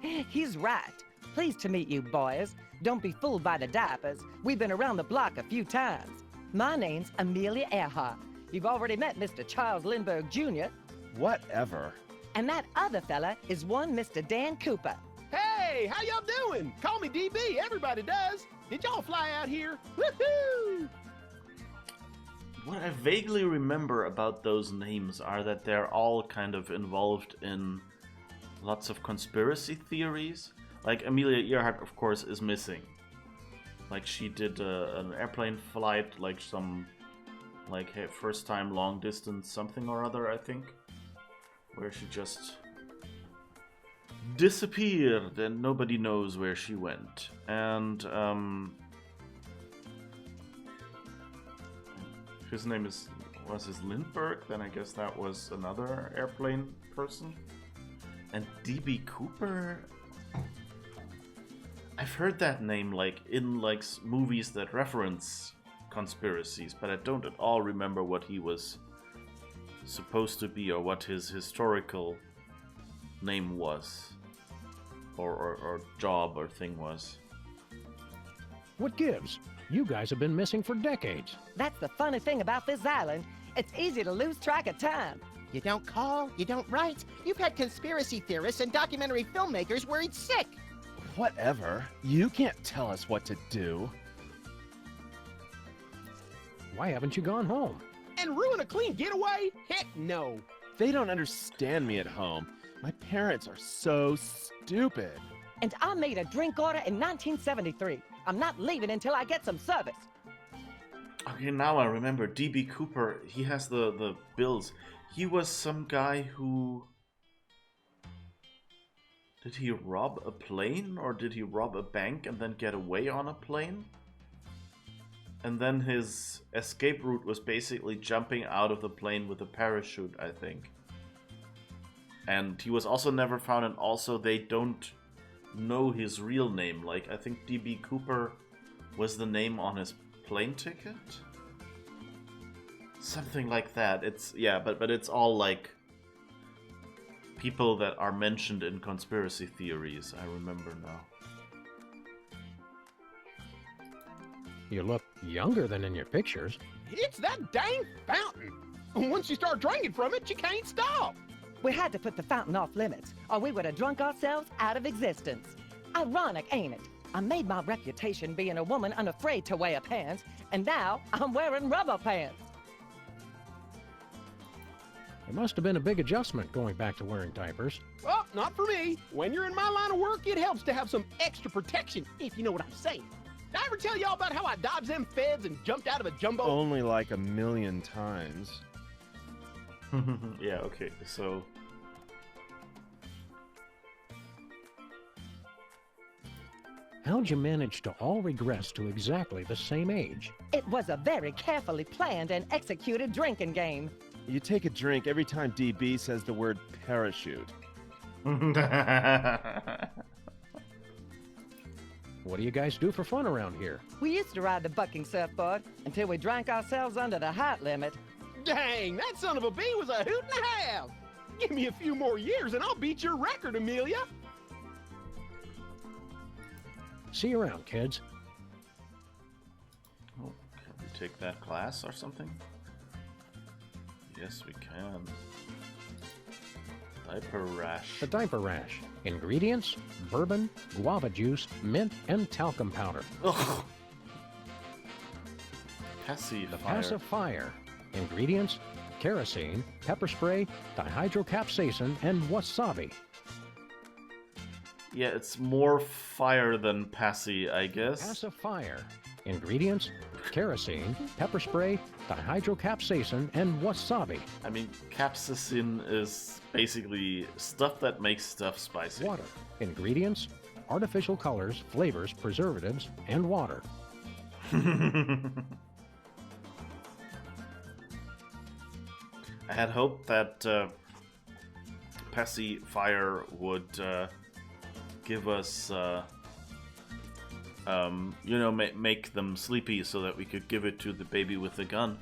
He's right. Pleased to meet you, boys. Don't be fooled by the diapers. We've been around the block a few times. My name's Amelia Earhart. You've already met Mr. Charles Lindbergh Jr. Whatever. And that other fella is one Mr. Dan Cooper. Hey, how y'all doing? Call me DB, everybody does. Did y'all fly out here? Woohoo! What I vaguely remember about those names are that they're all kind of involved in lots of conspiracy theories. Like Amelia Earhart, of course, is missing. Like she did an airplane flight, like some, like first time long distance something or other, I think, where she just disappeared and nobody knows where she went. And his name was his Lindbergh, then I guess that was another airplane person. And DB Cooper, I've heard that name like in like movies that reference conspiracies, but I don't at all remember what he was supposed to be or what his historical name was, or job or thing was. What gives? You guys have been missing for decades. That's the funny thing about this island. It's easy to lose track of time. You don't call, you don't write. You've had conspiracy theorists and documentary filmmakers worried sick. Whatever. You can't tell us what to do. Why haven't you gone home? And ruin a clean getaway? Heck no. They don't understand me at home. My parents are so stupid. And I made a drink order in 1973. I'm not leaving until I get some service. Okay, now I remember. DB Cooper, he has the bills. He was some guy who... Did he rob a plane? Or did he rob a bank and then get away on a plane? And then his escape route was basically jumping out of the plane with a parachute, I think. And he was also never found, and also they don't know his real name. Like, I think DB Cooper was the name on his plane ticket? Something like that. It's, yeah, but it's all like people that are mentioned in conspiracy theories, I remember now. You look younger than in your pictures. It's that dang fountain. Once you start drinking from it, you can't stop. We had to put the fountain off limits, or we would have drunk ourselves out of existence. Ironic, ain't it? I made my reputation being a woman unafraid to wear pants, and now I'm wearing rubber pants. It must have been a big adjustment going back to wearing diapers. Well, not for me. When you're in my line of work, it helps to have some extra protection, if you know what I'm saying. Did I ever tell y'all about how I dodged them feds and jumped out of a jumbo? Only like 1,000,000 times. Yeah, okay, so... How'd you manage to all regress to exactly the same age? It was a very carefully planned and executed drinking game. You take a drink every time DB says the word parachute. What do you guys do for fun around here? We used to ride the bucking surfboard until we drank ourselves under the height limit. Dang, that son of a bee was a hoot and a half. Give me a few more years and I'll beat your record, Amelia. See you around, kids. Oh, can we take that class or something? Yes, we can. Diaper rash. The diaper rash. Ingredients: bourbon, guava juice, mint, and talcum powder. Ugh. Pacifier. The pacifier. Ingredients: kerosene, pepper spray, dihydrocapsaicin, and wasabi. Yeah, it's more fire than passy, I guess. Pacifier. Ingredients: kerosene, pepper spray, dihydrocapsaicin, and wasabi. I mean, capsaicin is basically stuff that makes stuff spicy. Water. Ingredients: artificial colors, flavors, preservatives, and water. I had hoped that pacifier would give us, you know, make them sleepy so that we could give it to the baby with the gun.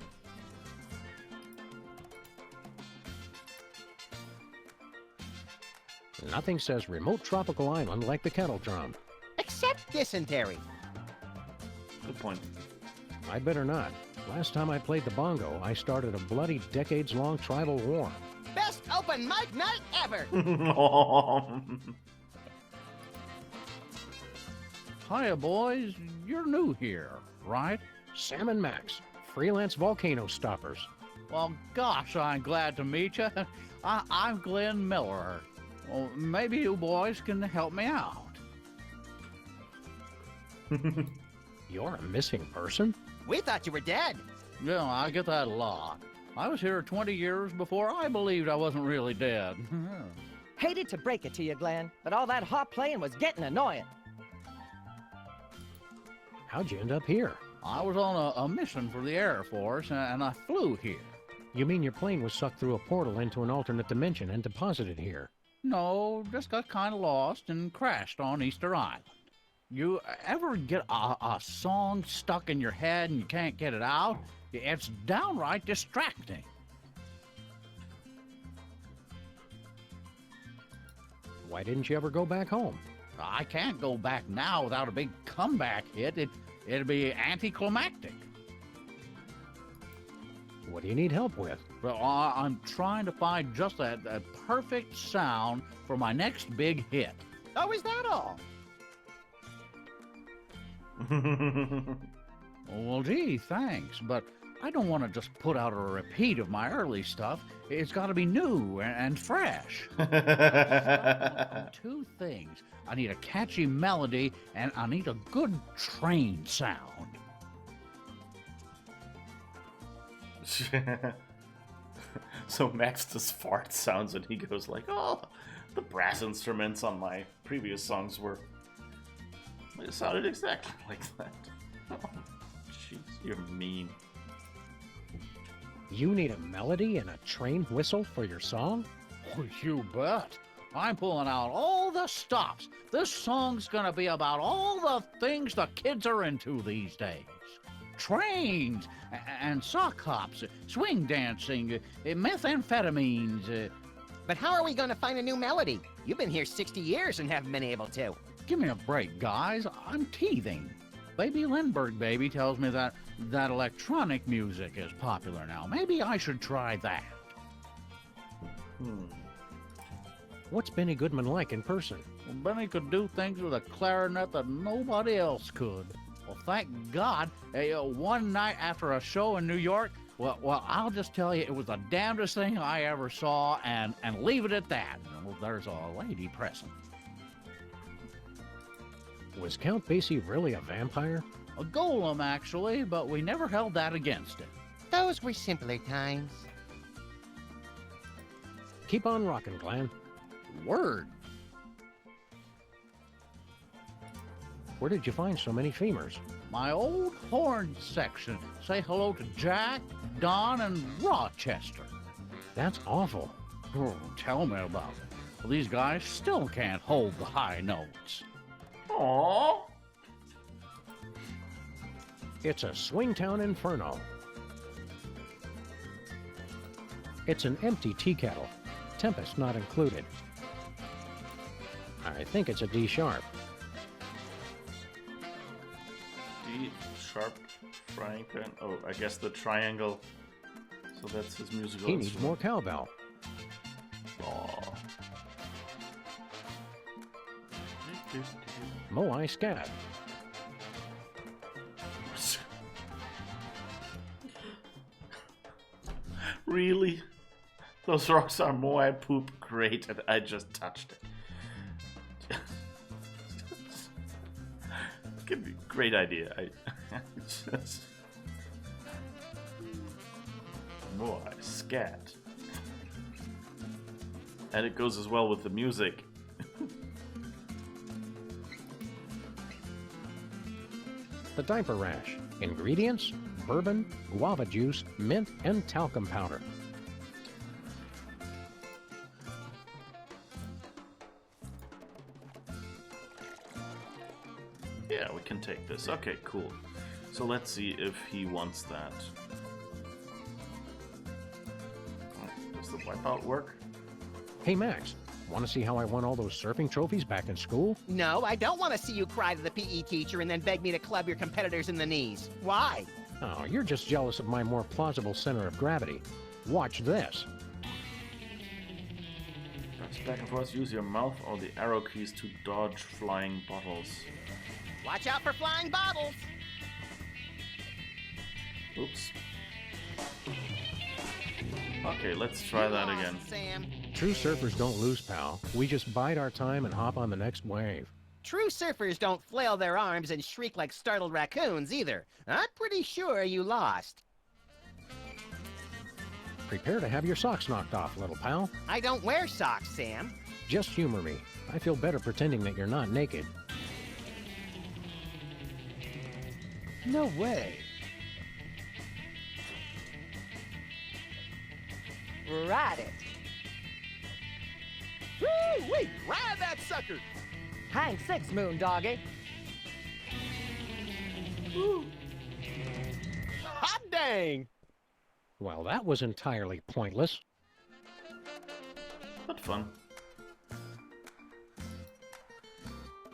Nothing says remote tropical island like the kettle drum. Except dysentery. Good point. I better not. Last time I played the bongo, I started a bloody decades-long tribal war. Best open mic night ever! Hiya, boys. You're new here, right? Sam and Max, freelance volcano stoppers. Well, gosh, I'm glad to meet you. I'm Glenn Miller. Well, maybe you boys can help me out. You're a missing person? We thought you were dead. Yeah, I get that a lot. I was here 20 years before I believed I wasn't really dead. Hated to break it to you, Glenn, but all that harp playing was getting annoying. How'd you end up here? I was on a mission for the Air Force, and I flew here. You mean your plane was sucked through a portal into an alternate dimension and deposited here? No, just got kind of lost and crashed on Easter Island. You ever get a song stuck in your head and you can't get it out? It's downright distracting. Why didn't you ever go back home? I can't go back now without a big comeback hit. It'd be anticlimactic. What do you need help with? Well, I'm trying to find just that perfect sound for my next big hit. Oh, is that all? Well, gee, thanks, but I don't want to just put out a repeat of my early stuff. It's got to be new and fresh. Two things. I need a catchy melody, and I need a good train sound. So Max does fart sounds and he goes like, oh, the brass instruments on my previous songs were... It sounded exactly like that. Oh, jeez, you're mean. You need a melody and a train whistle for your song? Oh, you bet. I'm pulling out all the stops. This song's gonna be about all the things the kids are into these days. Trains, and sock hops, swing dancing, methamphetamines. But how are we going to find a new melody? You've been here 60 years and haven't been able to. Give me a break, guys. I'm teething. Baby Lindbergh baby tells me that electronic music is popular now. Maybe I should try that. What's Benny Goodman like in person? Well, Benny could do things with a clarinet that nobody else could. Well, thank God. One night after a show in New York, well, I'll just tell you, it was the damnedest thing I ever saw, and leave it at that. Well, there's a lady present. Was Count Basie really a vampire? A golem, actually, but we never held that against him. Those were simpler times. Keep on rocking, Glenn. Word. Where did you find so many femurs? My old horn section. Say hello to Jack, Don, and Rochester. That's awful. Oh, tell me about it. Well, these guys still can't hold the high notes. Aww. It's a Swingtown Inferno. It's an empty tea kettle. Tempest not included. I think it's a D sharp. D sharp Franklin. Oh, I guess the triangle. So that's his musical He needs instrument. more cowbell. Aw. Moai scat. Really? Those rocks are Moai poop. Great, and I just touched it. Could be a great idea. Just Moai scat. And it goes as well with the music. The diaper rash. Ingredients: bourbon, guava juice, mint, and talcum powder. Yeah, we can take this. Okay, cool. So let's see if he wants that. Does the wipeout work? Hey, Max. Want to see how I won all those surfing trophies back in school? No, I don't want to see you cry to the PE teacher and then beg me to club your competitors in the knees. Why? Oh, you're just jealous of my more plausible center of gravity. Watch this. Touch back and forth, use your mouth or the arrow keys to dodge flying bottles. Watch out for flying bottles! Oops. Okay, let's try that again. Sam. True surfers don't lose, pal. We just bide our time and hop on the next wave. True surfers don't flail their arms and shriek like startled raccoons either. I'm pretty sure you lost. Prepare to have your socks knocked off, little pal. I don't wear socks, Sam. Just humor me. I feel better pretending that you're not naked. No way. Ride it. Woo-wee! Ride that sucker! Hang six, moon doggy. Hot dang! Well, that was entirely pointless. But fun.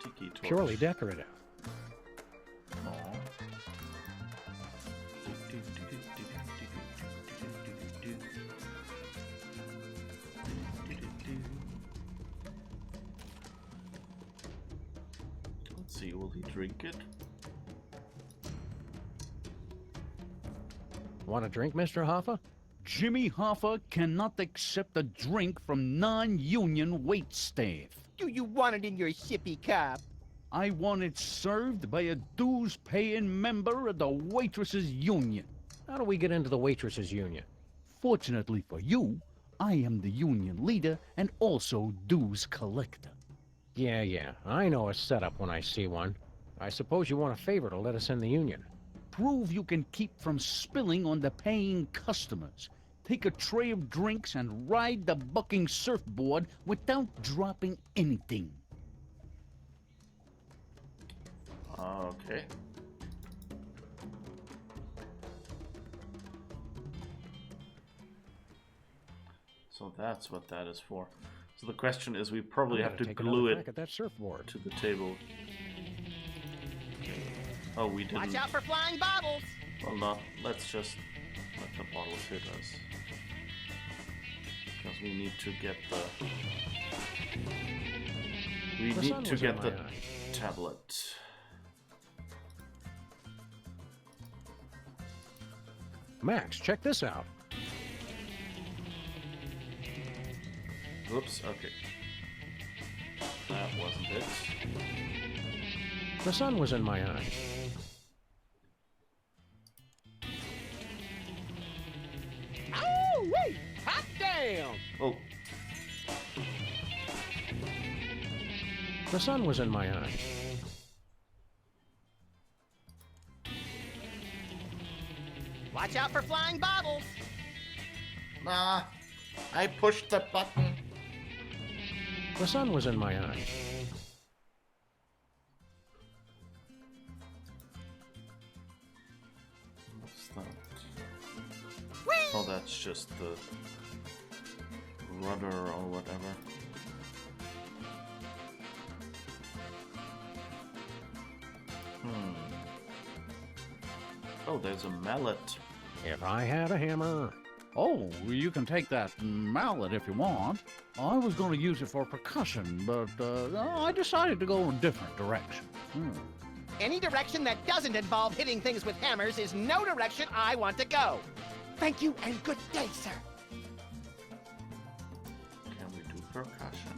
Tiki torch. Purely decorative. Aw. Let's see, will he drink it? Want a drink, Mr. Hoffa? Jimmy Hoffa cannot accept a drink from non-union waitstaff. Do you want it in your sippy cup? I want it served by a dues-paying member of the Waitresses Union. How do we get into the Waitresses Union? Fortunately for you, I am the union leader and also dues collector. Yeah, I know a setup when I see one. I suppose you want a favor to let us in the union. Prove you can keep from spilling on the paying customers. Take a tray of drinks and ride the bucking surfboard without dropping anything. Okay. So that's what that is for. So the question is, we probably have to glue it at that surfboard. to the table. Oh, we didn't. Watch out for flying bottles! Well, not. Let's just let the bottles hit us. Because we need to get the... We The need sun to was in get my the eye. tablet. Max, check this out. Oops, okay. That wasn't it. The sun was in my eye. Oh, wait! Hot damn! Oh, The sun was in my eye. Watch out for flying bottles! nah. I pushed the button. The sun was in my eye. What's that? Oh, that's just the rudder or whatever. Oh, there's a mallet. If I had a hammer. Oh, you can take that mallet if you want. I was going to use it for percussion, but I decided to go in a different direction. Any direction that doesn't involve hitting things with hammers is no direction I want to go. Thank you and good day, sir. Can we do percussion?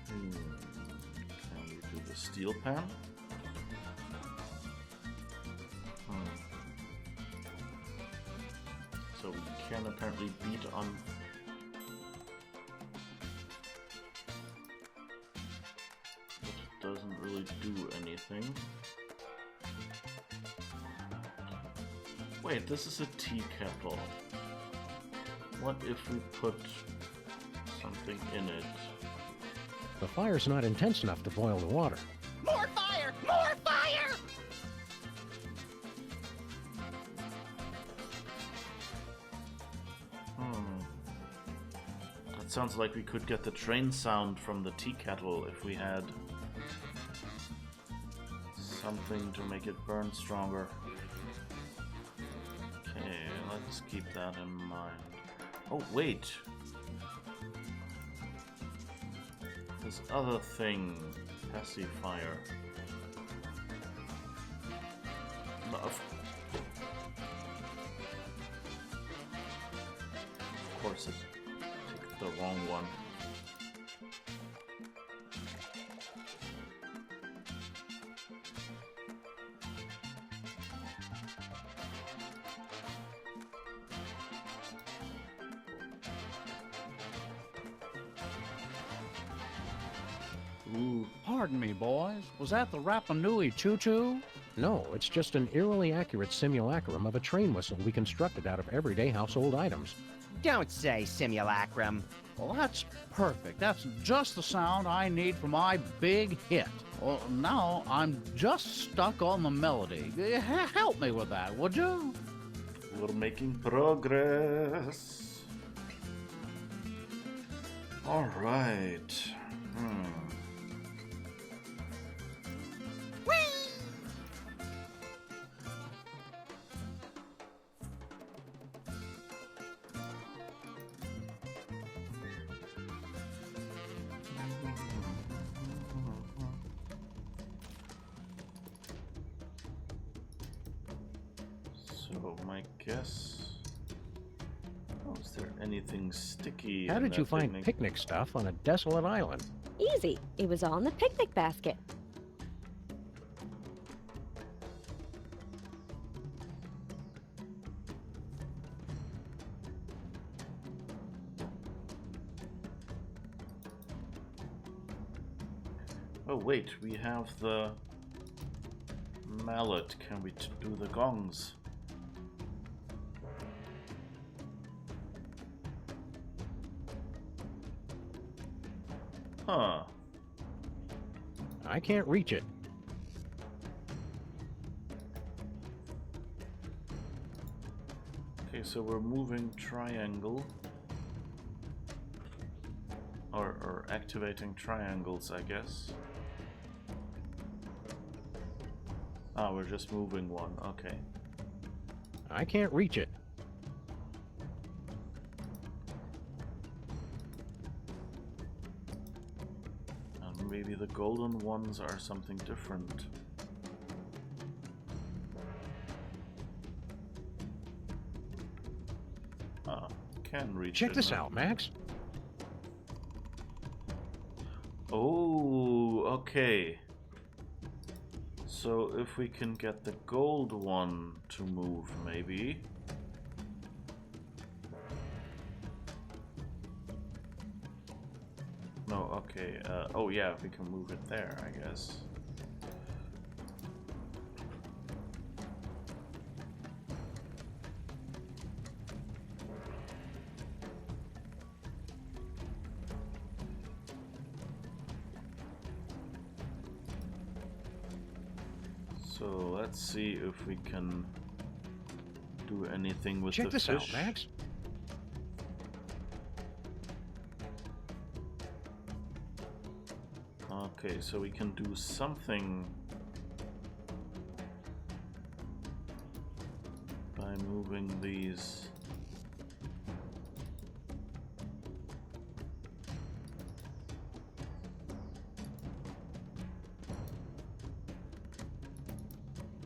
Can we do the steel pan? So we can apparently beat on... But it doesn't really do anything. Wait, this is a tea kettle. What if we put something in it? The fire's not intense enough to boil the water. More fire! More fire! That sounds like we could get the train sound from the tea kettle if we had something to make it burn stronger. Okay, let's keep that in mind. Oh, wait! This other thing, pacifier. No, of course it picked the wrong one. Ooh, pardon me, boys. Was that the Rapa Nui choo-choo? No, it's just an eerily accurate simulacrum of a train whistle we constructed out of everyday household items. Don't say simulacrum. Well, that's perfect. That's just the sound I need for my big hit. Well, now I'm just stuck on the melody. Help me with that, would you? We're making progress. All right. So my guess. Oh, is there anything sticky? How in did you that find picnic stuff on a desolate island? Easy. It was all in the picnic basket. Oh wait, we have the mallet. Can we do the gongs? Huh. I can't reach it. Okay, so we're moving triangle. or activating triangles, I guess. Ah, we're just moving one. Okay. I can't reach it. And maybe the golden ones are something different. Can reach Check it this now. out, Max. Oh, okay. So if we can get the gold one to move, maybe. No, okay. Oh yeah, we can move it there, I guess. So let's see if we can do anything with Check the this fish. out, Max. Okay, so we can do something by moving these.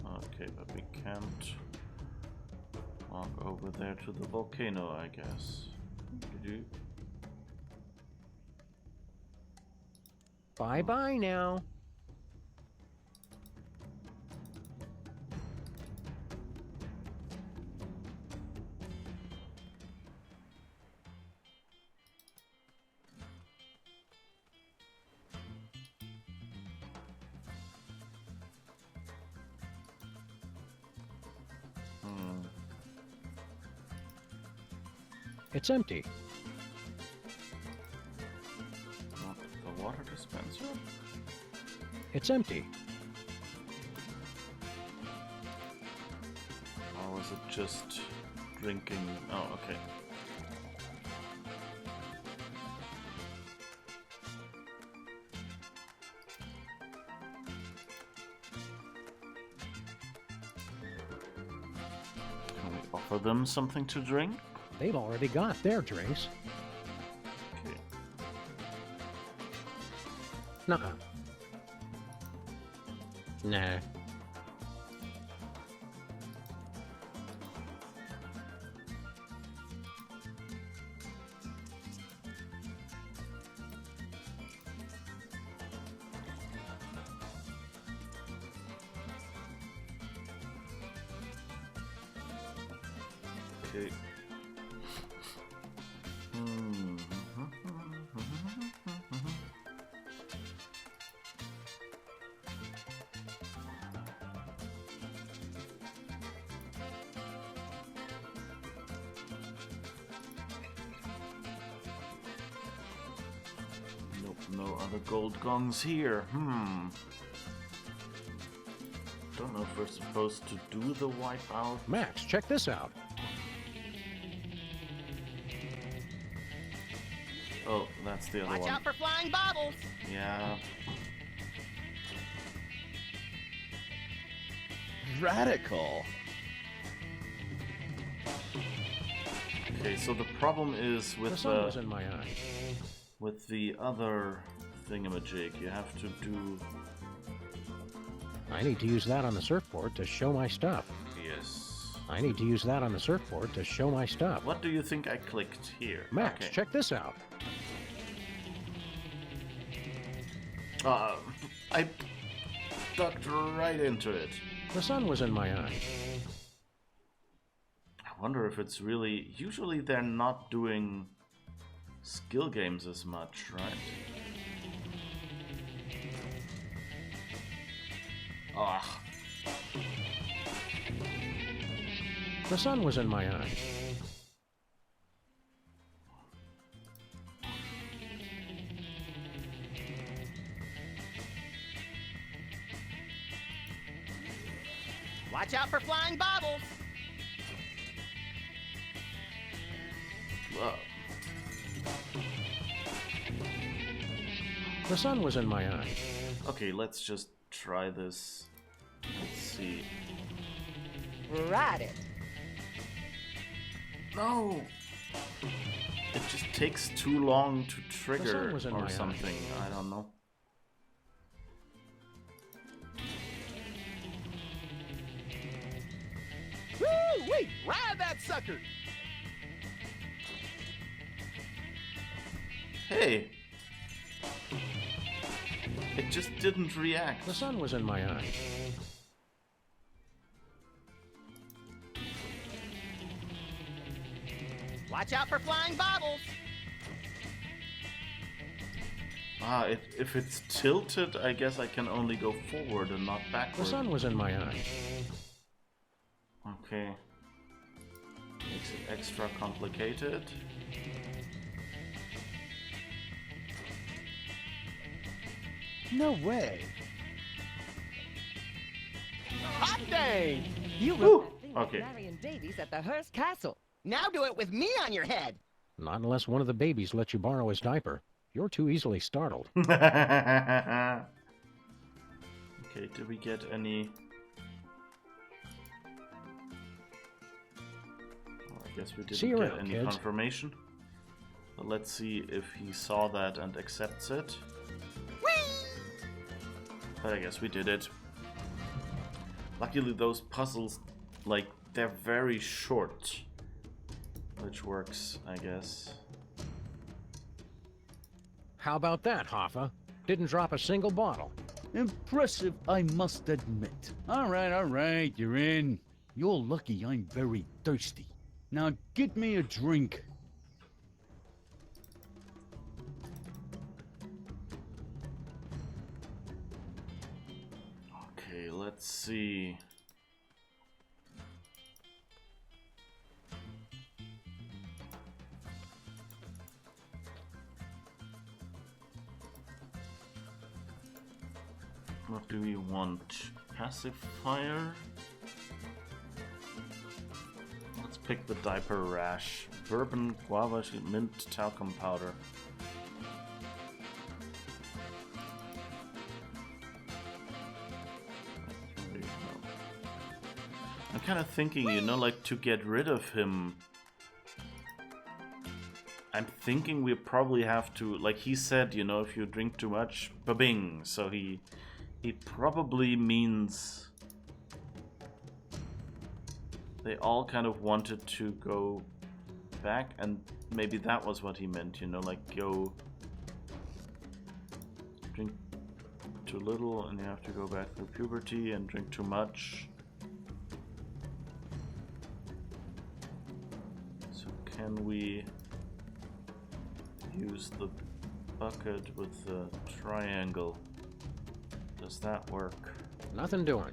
Okay, but we can't walk over there to the volcano, I guess. Bye-bye now. It's empty. The water dispenser? It's empty. Or was it just drinking? Oh, okay. Can we offer them something to drink? They've already got their drinks. Okay. Nuh-uh. Nah. Okay. Nope, no other gold gongs here. Don't know if we're supposed to do the wipeout. Max, check this out. Oh, that's the other Watch one. out for flying baubles! Yeah. Radical. Okay, so the problem is The with sun was in my eye. with the other thingamajig, you have to do. I need to use that on the surfboard to show my stuff. Yes. I need to use that on the surfboard to show my stuff. What do you think I clicked here? Max, Okay. check this out. I ducked right into it. The sun was in my eye. I wonder if it's really. Usually they're not doing skill games as much, right? Ah. The sun was in my eye. Watch out for flying baubles! The sun was in my eye. Okay, let's just try this. Let's see. Ride it. No! It just takes too long to trigger was in my or eye. something. I don't know. Woo-wee! Ride that sucker! Hey! It just didn't react. The sun was in my eye. Watch out for flying bottles. Ah, if it's tilted, I guess I can only go forward and not The backward. sun was in my eye. Okay. Makes it extra complicated. No way. Hot dang! You Woo! wrote that thing Okay. with Marion Davies at the Hearst Castle. Now do it with me on your head. Not unless one of the babies lets you borrow his diaper. You're too easily startled. Okay, did we get any... Well, I guess we See you didn't get around, any kids. confirmation. But let's see if he saw that and accepts it. But I guess we did it. Luckily those puzzles, like, they're very short. Which works, I guess. How about that, Hoffa? Didn't drop a single bottle. Impressive, I must admit. All right, you're in. You're lucky I'm very thirsty. Now get me a drink. Okay, let's see. What do we want? Pacifier? Let's pick the diaper rash. Bourbon, guava, mint, talcum powder. I'm kind of thinking, you know, like to get rid of him. I'm thinking we probably have to, like he said, you know, if you drink too much, ba-bing. So he probably means they all kind of wanted to go back, and maybe that was what he meant, you know, like go drink too little and you have to go back through puberty, and drink too much. So can we use the bucket with the triangle? Does that work? Nothing doing.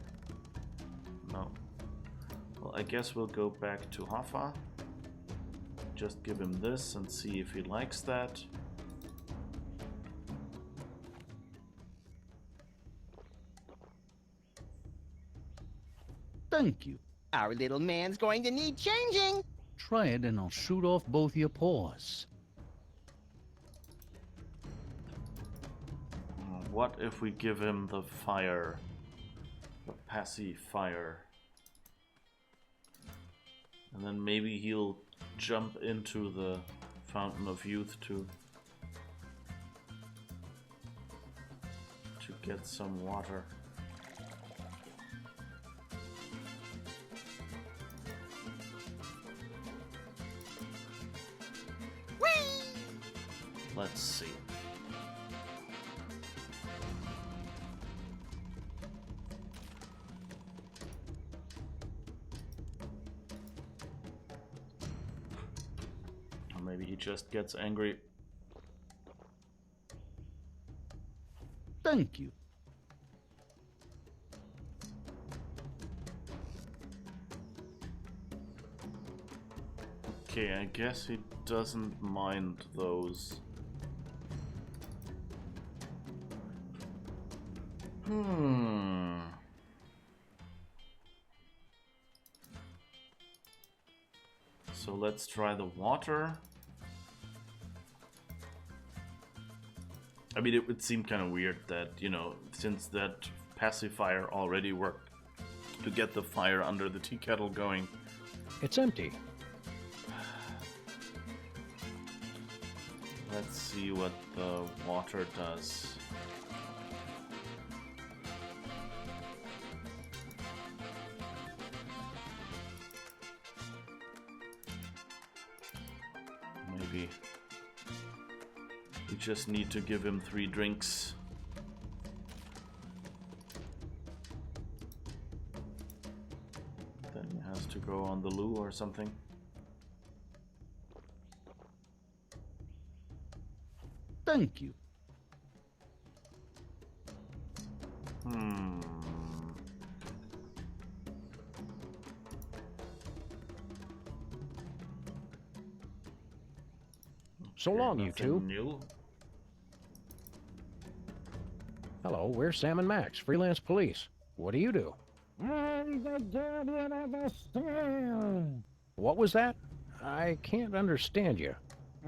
No. Well, I guess we'll go back to Hoffa. Just give him this and see if he likes that. Thank you. Our little man's going to need changing. Try it and I'll shoot off both your paws. What if we give him the fire? The pacifier. And then maybe he'll jump into the Fountain of Youth to get some water. Let's see. Or maybe he just gets angry. Thank you. Okay, I guess he doesn't mind those. So let's try the water. I mean, it would seem kind of weird that, you know, since that pacifier already worked to get the fire under the tea kettle going. It's empty. Let's see what the water does. Maybe we just need to give him 3 drinks. Then he has to go on the loo or something. Thank you. So long, you two. New. Hello, we're Sam and Max, freelance police. What do you do? I'm the guardian of the stone. What was that? I can't understand you.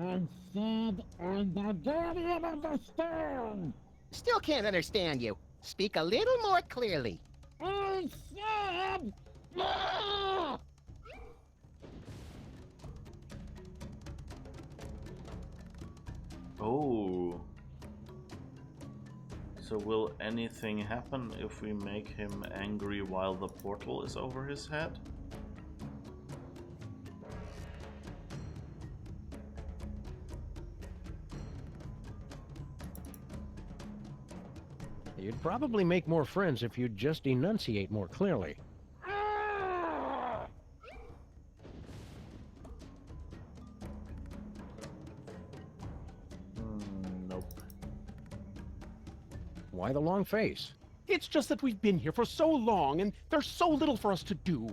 I said I'm the guardian of the stone. Still can't understand you. Speak a little more clearly. I said... Ah! Oh. So will anything happen if we make him angry while the portal is over his head? You'd probably make more friends if you'd just enunciate more clearly. Nope. Why the long face? It's just that we've been here for so long, and there's so little for us to do.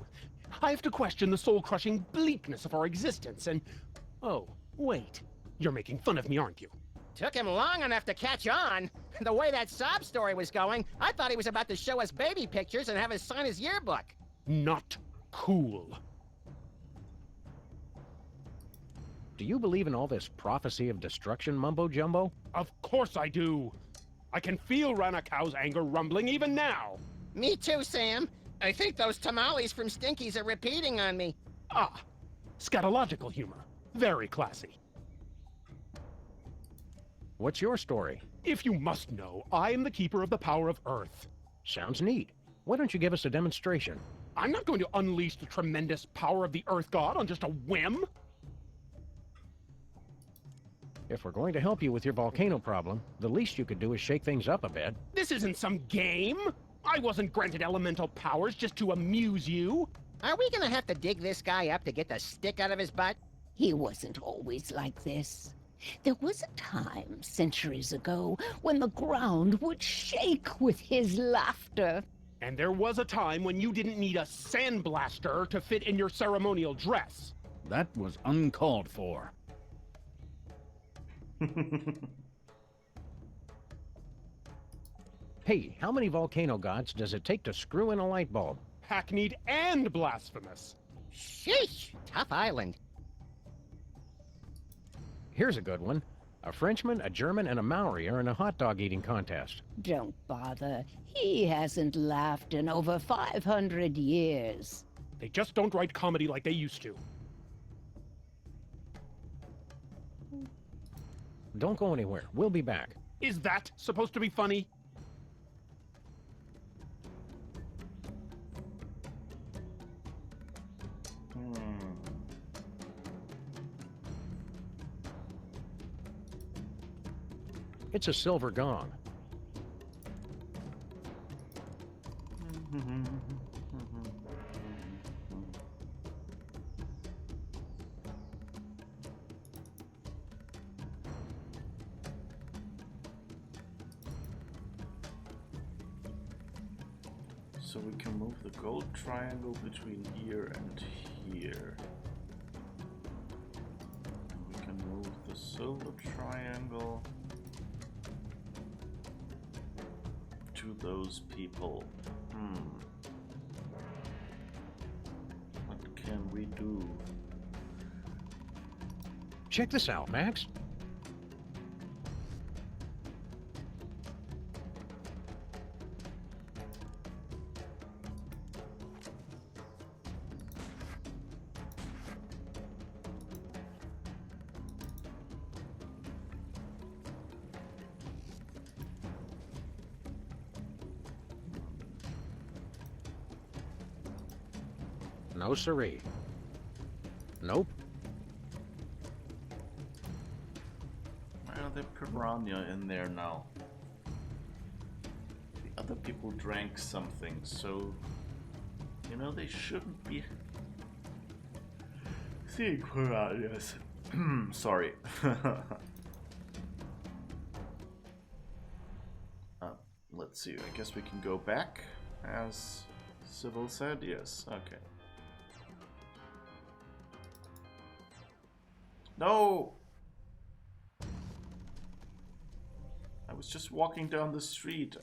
I have to question the soul-crushing bleakness of our existence, and... Oh, wait. You're making fun of me, aren't you? Took him long enough to catch on. The way that sob story was going, I thought he was about to show us baby pictures and have us sign his yearbook. Not cool. Do you believe in all this prophecy of destruction mumbo-jumbo? Of course I do. I can feel Ranakau's anger rumbling even now. Me too, Sam. I think those tamales from Stinky's are repeating on me. Ah, scatological humor. Very classy. What's your story? If you must know, I am the keeper of the power of Earth. Sounds neat. Why don't you give us a demonstration? I'm not going to unleash the tremendous power of the Earth God on just a whim. If we're going to help you with your volcano problem, the least you could do is shake things up a bit. This isn't some game. I wasn't granted elemental powers just to amuse you. Are we gonna have to dig this guy up to get the stick out of his butt? He wasn't always like this. There was a time, centuries ago, when the ground would shake with his laughter. And there was a time when you didn't need a sandblaster to fit in your ceremonial dress. That was uncalled for. Hey, how many volcano gods does it take to screw in a light bulb? Hackneyed and blasphemous. Sheesh! Tough island. Here's a good one. A Frenchman, a German, and a Maori are in a hot dog eating contest. Don't bother. He hasn't laughed in over 500 years. They just don't write comedy like they used to. Don't go anywhere. We'll be back. Is that supposed to be funny? It's a silver gong. So we can move the gold triangle between here and here. And we can move the silver triangle to those people. What can we do? Check this out, Max. No siree. Nope. Well, the piranha in there now. The other people drank something, so you know they shouldn't be seeing piranhas. Sorry. Let's see. I guess we can go back, as Sybil said. Yes. Okay. No! I was just walking down the street.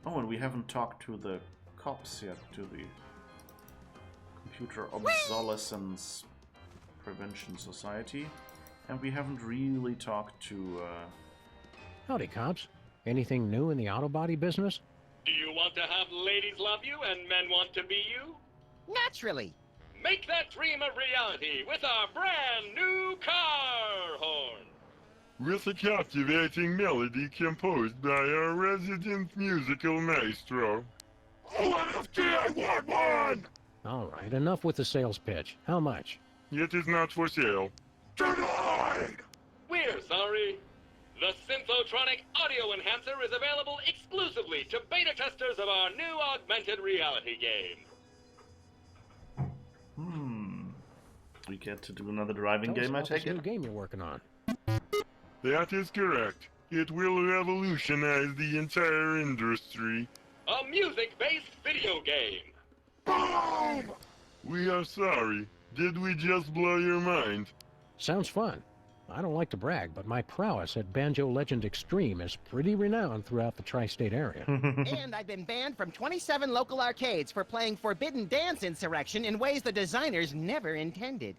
Oh, and we haven't talked to the cops yet, to the Computer Obsolescence Prevention Society. And we haven't really talked to, Howdy, cops. Anything new in the auto body business? Do you want to have ladies love you and men want to be you? Naturally. Make that dream a reality with our brand new car horn. With a captivating melody composed by our resident musical maestro. OMFG, I want one! All right, enough with the sales pitch. How much? It is not for sale. Denied! We're sorry. The Synthotronic Audio Enhancer is available exclusively to beta testers of our new augmented reality game. We get to do another driving Tell us game, I about this take it? new game you're working on. That is correct. It will revolutionize the entire industry. A music-based video game. Boom! We are sorry. Did we just blow your mind? Sounds fun. I don't like to brag, but my prowess at Banjo Legend Extreme is pretty renowned throughout the tri-state area. And I've been banned from 27 local arcades for playing Forbidden Dance Insurrection in ways the designers never intended.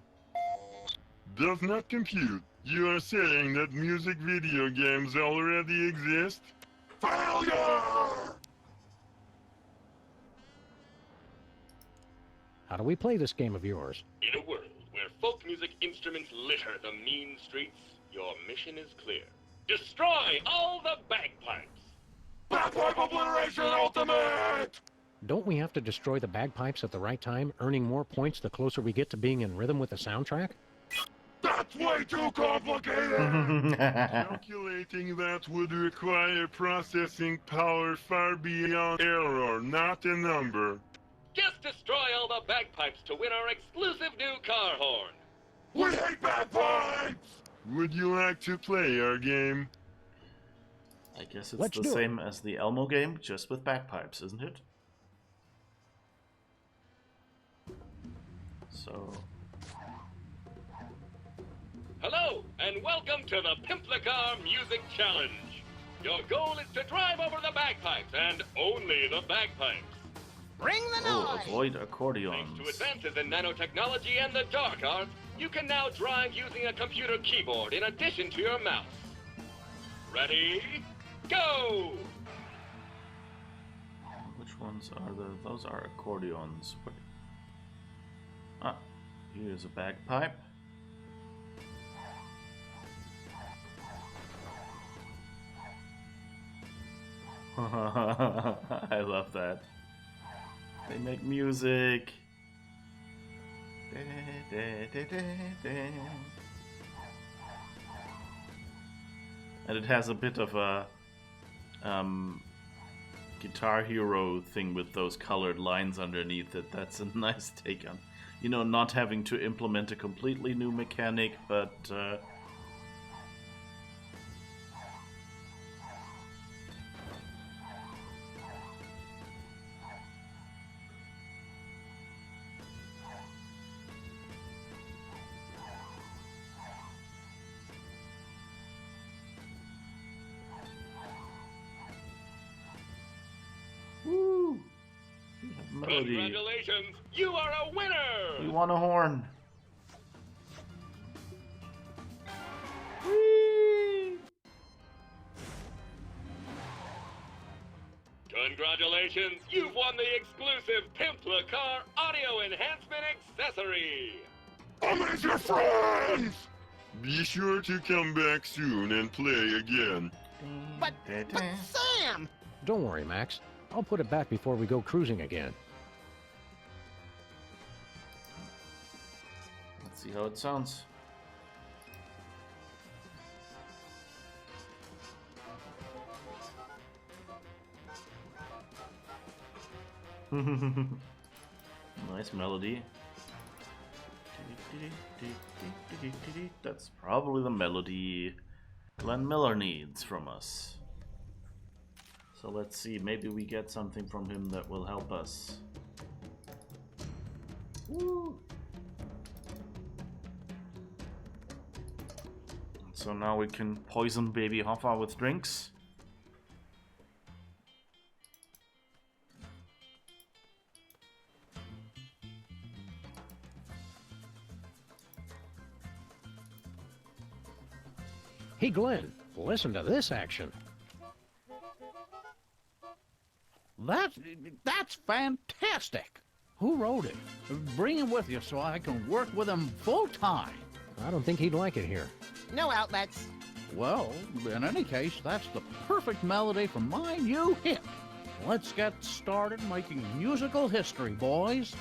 Does not compute. You are saying that music video games already exist? Failure! How do we play this game of yours? In a world where folk music instruments litter the mean streets, your mission is clear. Destroy all the bagpipes! Bagpipe Obliteration Ultimate! Don't we have to destroy the bagpipes at the right time, earning more points the closer we get to being in rhythm with the soundtrack? That's way too complicated! Calculating that would require processing power far beyond error, not a number. Just destroy all the bagpipes to win our exclusive new car horn! We hate bagpipes! Would you like to play our game? I guess it's Let's the do it. same as the Elmo game, just with bagpipes, isn't it? So... Hello, and welcome to the Pimplicar Music Challenge. Your goal is to drive over the bagpipes, and only the bagpipes. Bring the Oh, noise! avoid accordions. To advances in nanotechnology and the dark arts, you can now drive using a computer keyboard in addition to your mouse. Ready? Go! Which ones are those are accordions. What? Ah, here's a bagpipe. I love that. They make music. And it has a bit of a Guitar Hero thing with those colored lines underneath it. That's a nice take on, you know, not having to implement a completely new mechanic, but woo! We have melody. Congratulations, you are a winner! We want a horn. Congratulations, you've won the exclusive Pimplicar Audio Enhancement Accessory! Amaze your friends! Be sure to come back soon and play again. But Sam! Don't worry, Max. I'll put it back before we go cruising again. Let's see how it sounds. Nice melody. That's probably the melody Glenn Miller needs from us. So let's see, maybe we get something from him that will help us. Woo. So now we can poison baby Hoffa with drinks. Hey, Glenn, listen to this action. That's fantastic. Who wrote it? Bring him with you so I can work with him full time. I don't think he'd like it here. No outlets. Well, in any case, that's the perfect melody for my new hit. Let's get started making musical history, boys.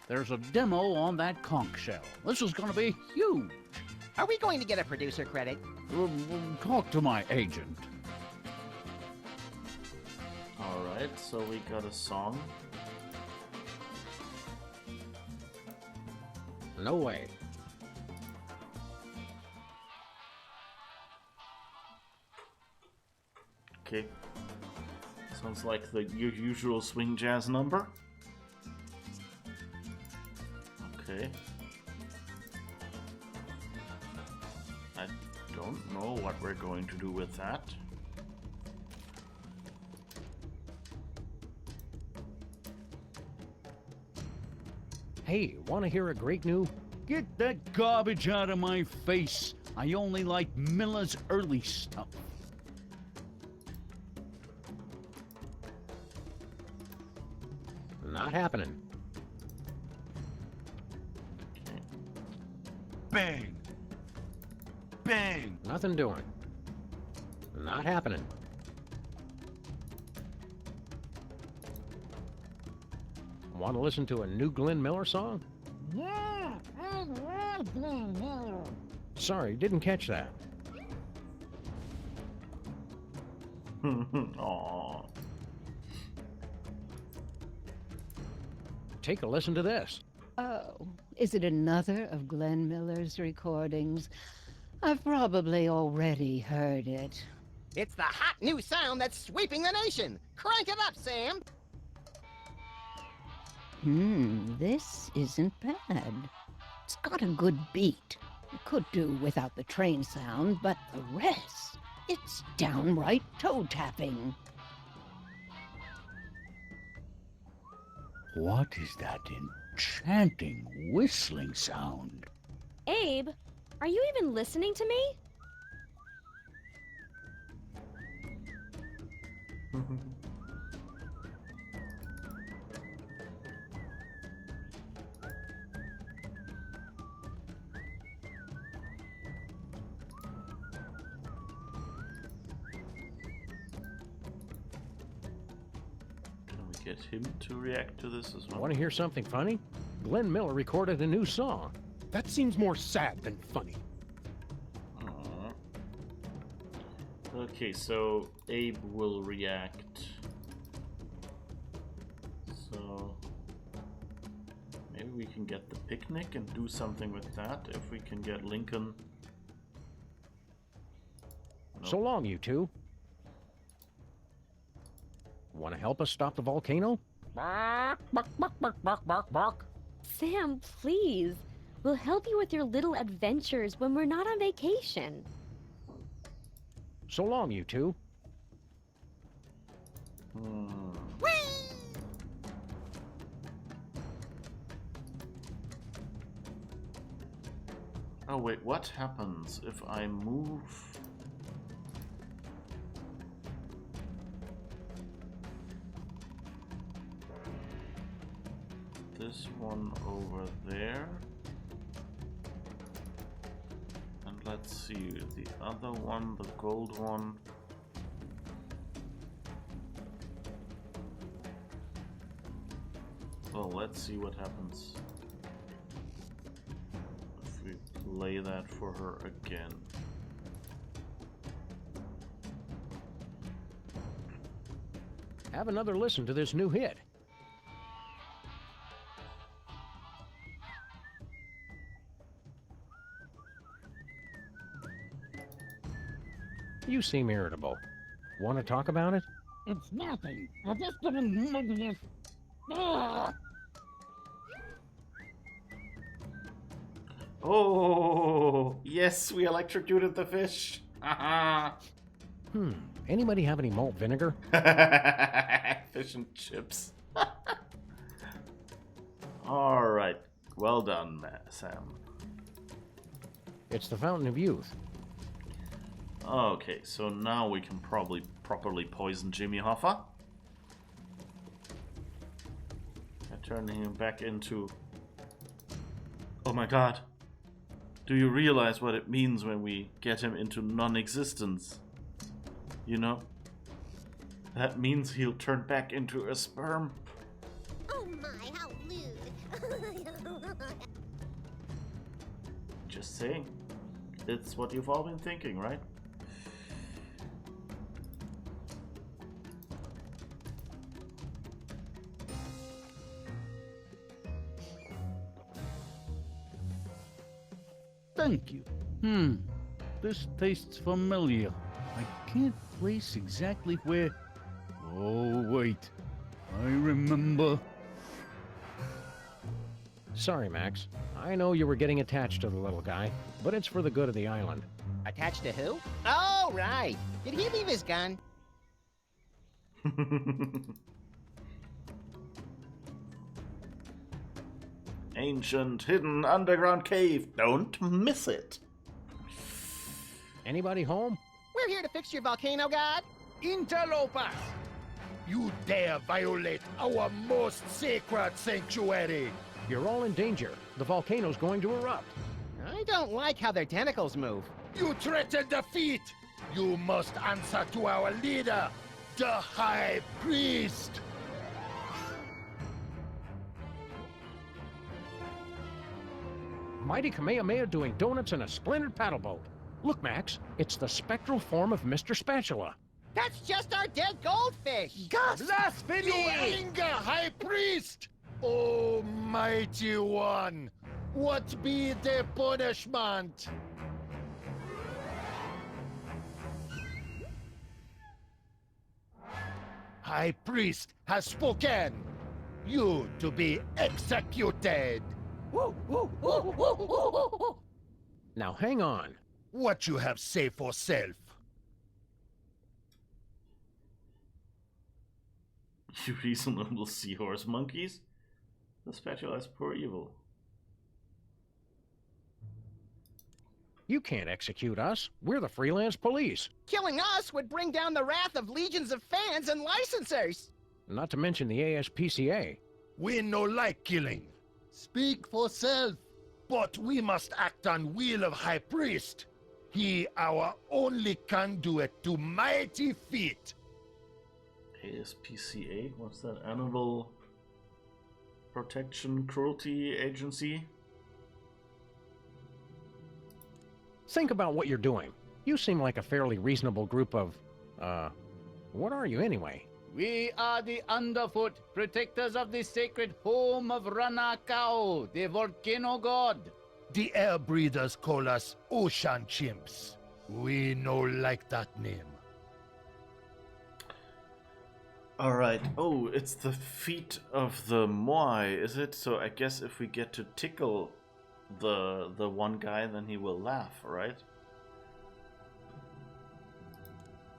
There's a demo on that conch shell. This is going to be huge. Are we going to get a producer credit? Talk to my agent. Alright, so we got a song. No way. Okay. Sounds like the usual swing jazz number. Okay. I don't know what we're going to do with that. Hey, want to hear a great new... Get that garbage out of my face. I only like Miller's early stuff. Not happening. Okay. Bang! Bang! Nothing doing. Not happening. Want to listen to a new Glenn Miller song? Yeah, I love Glenn Miller. Sorry, didn't catch that. Aww. Take a listen to this. Oh, is it another of Glenn Miller's recordings? I've probably already heard it. It's the hot new sound that's sweeping the nation. Crank it up, Sam. This isn't bad. It's got a good beat. It could do without the train sound, but the rest, it's downright toe-tapping. What is that enchanting whistling sound? Abe, are you even listening to me? Get him to react to this as well. Want to hear something funny? Glenn Miller recorded a new song. That seems more sad than funny. Aww. Okay, so Abe will react. So maybe we can get the picnic and do something with that if we can get Lincoln. So long, you two. Want to help us stop the volcano? Bark, bark, bark, bark, bark, bark, bark. Sam, please. We'll help you with your little adventures when we're not on vacation. So long, you two. Oh wait, what happens if I move? This one over there, and let let's see. The other one, the gold one. Well, let's see what happens if we play that for her again. Have another listen to this new hit. You seem irritable. Want to talk about it? It's nothing. I just didn't. Oh, yes, we electrocuted the fish. Anybody have any malt vinegar? Fish and chips. All right. Well done, Sam. It's the Fountain of Youth. Okay, so now we can probably properly poison Jimmy Hoffa. Turning him back into... Oh my god. Do you realize what it means when we get him into non-existence? You know? That means he'll turn back into a sperm. Oh my, how lewd. Just saying. It's what you've all been thinking, right? Thank you. This tastes familiar. I can't place exactly where... Oh, wait. I remember. Sorry, Max. I know you were getting attached to the little guy, but it's for the good of the island. Attached to who? Oh, right. Did he leave his gun? Ancient hidden underground cave. Don't miss it. Anybody home? We're here to fix your volcano god. Interlopers! You dare violate our most sacred sanctuary! You're all in danger. The volcano's going to erupt. I don't like how their tentacles move. You threaten defeat! You must answer to our leader, the High Priest! Mighty Kamehameha doing donuts in a splintered paddle boat. Look, Max, it's the spectral form of Mr. Spatula. That's just our dead goldfish! Blasphemy! You anger, High Priest! Almighty One, what be the punishment? High Priest has spoken. You to be executed. Now hang on. What you have say for self? You reasonable seahorse monkeys? The spatula is pure evil. You can't execute us. We're the freelance police. Killing us would bring down the wrath of legions of fans and licensors. Not to mention the ASPCA. We no like killing. Speak for self. But we must act on will of High Priest. He our only conduit to mighty feat. ASPCA? What's that? Animal Protection Cruelty Agency? Think about what you're doing. You seem like a fairly reasonable group of, what are you anyway? We are the Underfoot, protectors of the sacred home of Ranakao, the volcano god. The air breathers call us ocean chimps. We no like that name. Alright. Oh, it's the feet of the Moai, is it? So I guess if we get to tickle the one guy, then he will laugh, right?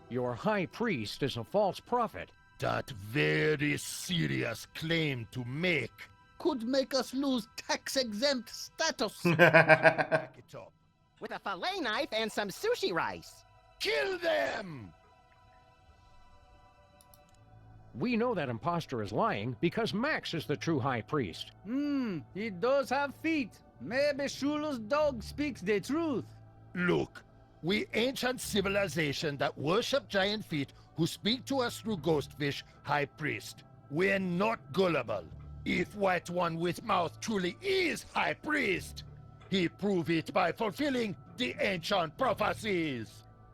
Your high priest is a false prophet. That very serious claim to make could make us lose tax-exempt status. Back it up. With a fillet knife and some sushi rice. Kill them! We know that imposter is lying because Max is the true high priest. He does have feet. Maybe Shula's dog speaks the truth. Look, we ancient civilization that worship giant feet who speak to us through ghostfish, high priest. We're not gullible. If White One with mouth truly is high priest, he prove it by fulfilling the ancient prophecies.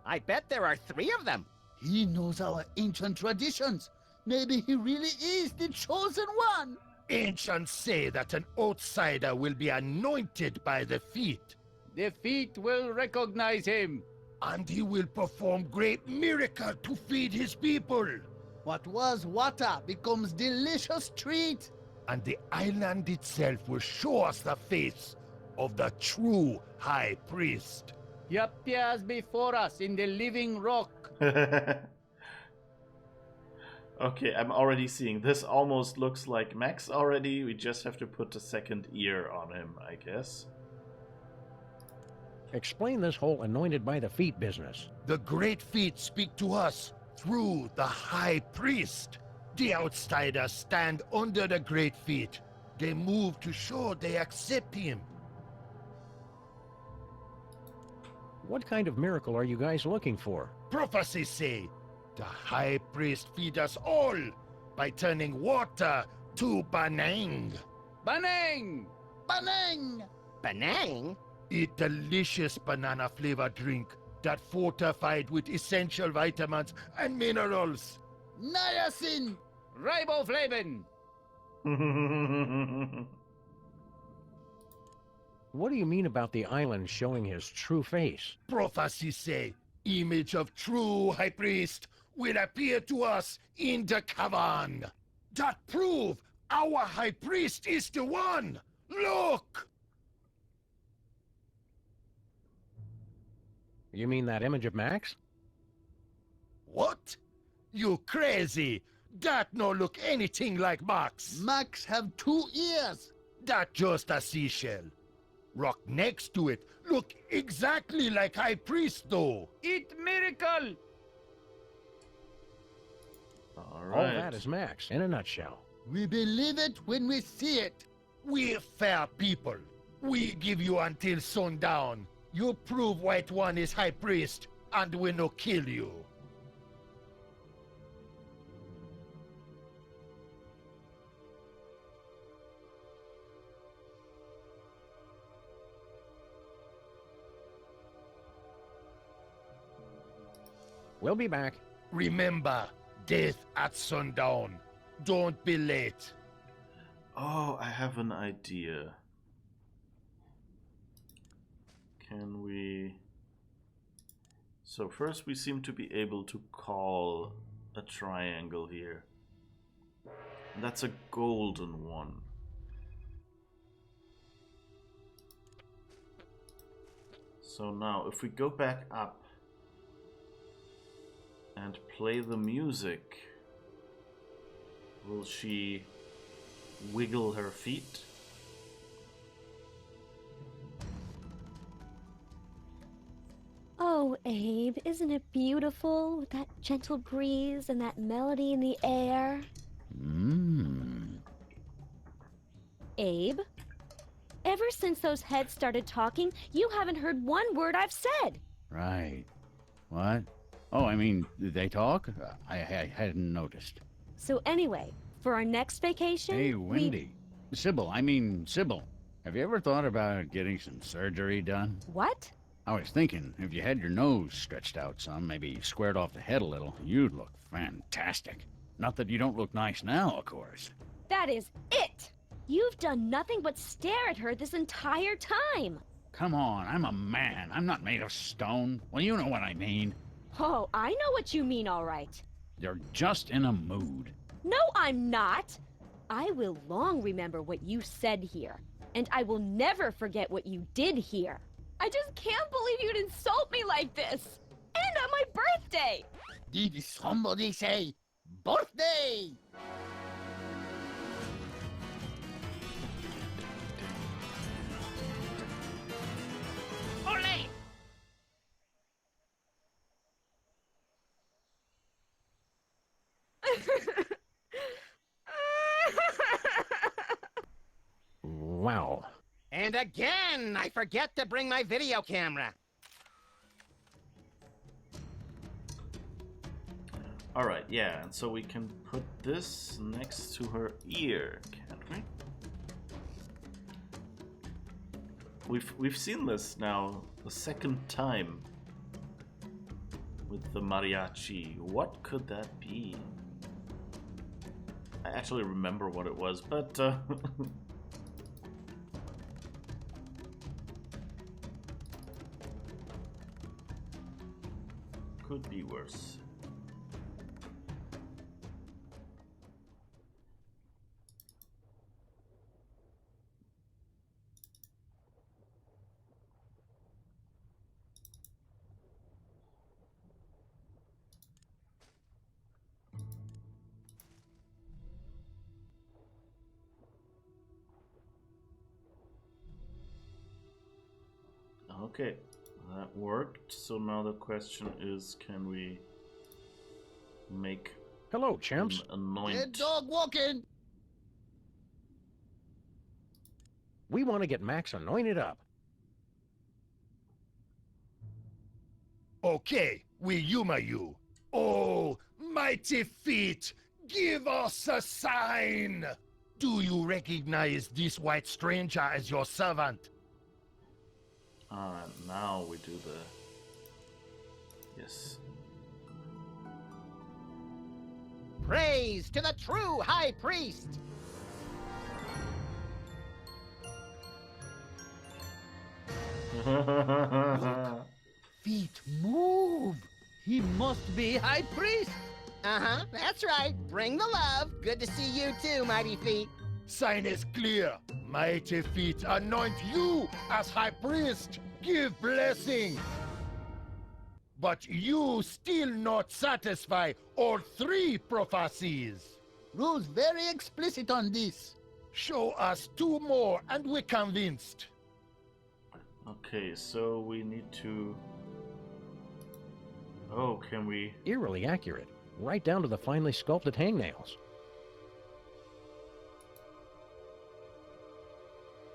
I bet there are 3 of them. He knows our ancient traditions. Maybe he really is the chosen one. Ancients say that an outsider will be anointed by the feet. The feet will recognize him. And he will perform great miracle to feed his people. What was water becomes delicious treat. And the island itself will show us the face of the true high priest. He appears before us in the living rock. Okay, I'm already seeing this. Almost looks like Max already. We just have to put the second ear on him, I guess. Explain this whole anointed by the feet business. The great feet speak to us through the high priest. The outsiders stand under the great feet. They move to show they accept him. What kind of miracle are you guys looking for? Prophecies say the high priest feed us all by turning water to Banang. Banang! Banang! Banang? A delicious banana flavored drink that fortified with essential vitamins and minerals. Niacin! Riboflavin! What do you mean about the island showing his true face? Prophecies say image of true high priest will appear to us in the cavern. That prove our high priest is the one. Look! You mean that image of Max? What? You crazy? That no look anything like Max. Max have 2 ears. That just a seashell. Rock next to it look exactly like high priest though. It miracle! All that is Max, in a nutshell. We believe it when we see it. We're fair people. We give you until sundown. You prove White One is high priest, and we no kill you. We'll be back. Remember, death at sundown. Don't be late. Oh, I have an idea. Can we... So first we seem to be able to call a triangle here. And that's a golden one. So now, if we go back up and play the music, will she wiggle her feet? Oh, Abe, isn't it beautiful with that gentle breeze and that melody in the air? Abe, ever since those heads started talking, you haven't heard one word I've said. Right. What? Oh, I mean, they talk? I hadn't noticed. So anyway, for our next vacation... Hey, Wendy. Sybil, have you ever thought about getting some surgery done? What? I was thinking, if you had your nose stretched out some, maybe squared off the head a little, you'd look fantastic. Not that you don't look nice now, of course. That is it! You've done nothing but stare at her this entire time! Come on, I'm a man. I'm not made of stone. Well, you know what I mean. Oh, I know what you mean, all right. You're just in a mood. No, I'm not! I will long remember what you said here, and I will never forget what you did here. I just can't believe you'd insult me like this! And on my birthday! Did somebody say birthday? Ole! Wow. And again, I forget to bring my video camera. Alright, yeah, and so we can put this next to her ear, can't we? We've seen this now the second time with the mariachi. What could that be? I actually remember what it was, but could be worse. Okay, that worked. So now the question is, can we make Hello, chimps. Anoint? Dead dog walking. We want to get Max anointed up. Okay, we humor you. Oh, mighty feet, give us a sign! Do you recognize this white stranger as your servant? Now we do the... Yes. Praise to the true high priest! Feet move. He must be high priest. Uh-huh, that's right. Bring the love. Good to see you too, Mighty Feet. Sign is clear. Mighty feet anoint you as high priest. Give blessing. But you still not satisfy all three prophecies. Rules very explicit on this. Show us two more and we're convinced. Okay, so we need to... Oh, can we... Eerily accurate, right down to the finely sculpted hangnails.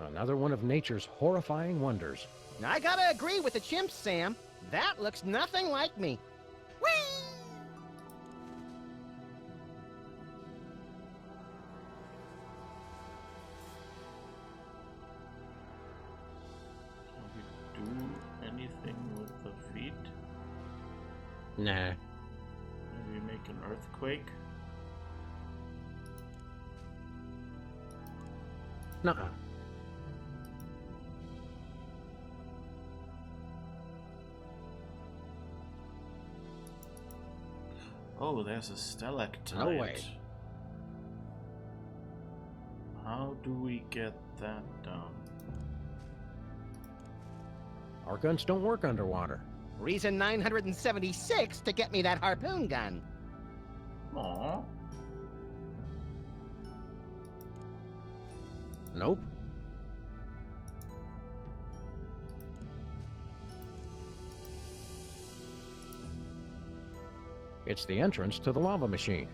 Another one of nature's horrifying wonders. I gotta agree with the chimps, Sam. That looks nothing like me. Whee! Can we do anything with the feet? Nah. Maybe make an earthquake? Nuh-uh. Oh, there's a stalactite. No way. How do we get that down? Our guns don't work underwater. Reason 976 to get me that harpoon gun. Aww. Nope. It's the entrance to the lava machine.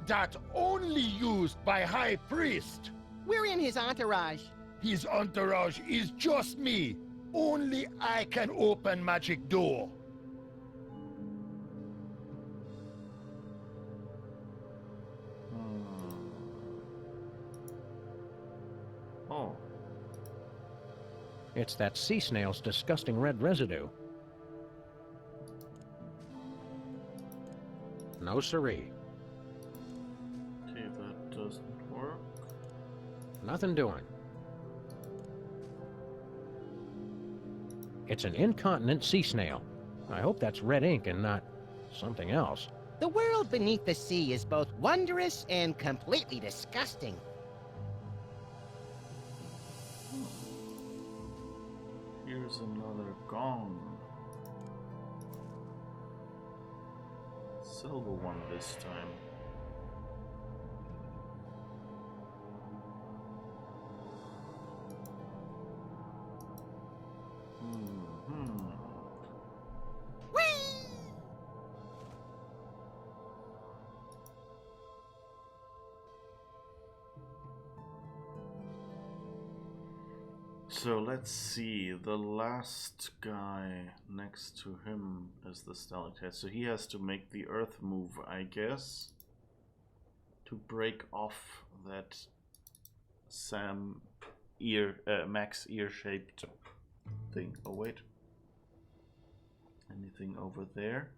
That only used by high priest. We're in his entourage. His entourage is just me. Only I can open magic door. Oh. It's that sea snail's disgusting red residue. No siree. Okay, that doesn't work. Nothing doing. It's an incontinent sea snail. I hope that's red ink and not something else. The world beneath the sea is both wondrous and completely disgusting. Here's another gong. Silver one this time. So let's see. The last guy next to him is the stalactite. So he has to make the earth move, I guess, to break off that Max ear-shaped thing. Oh wait. Anything over there?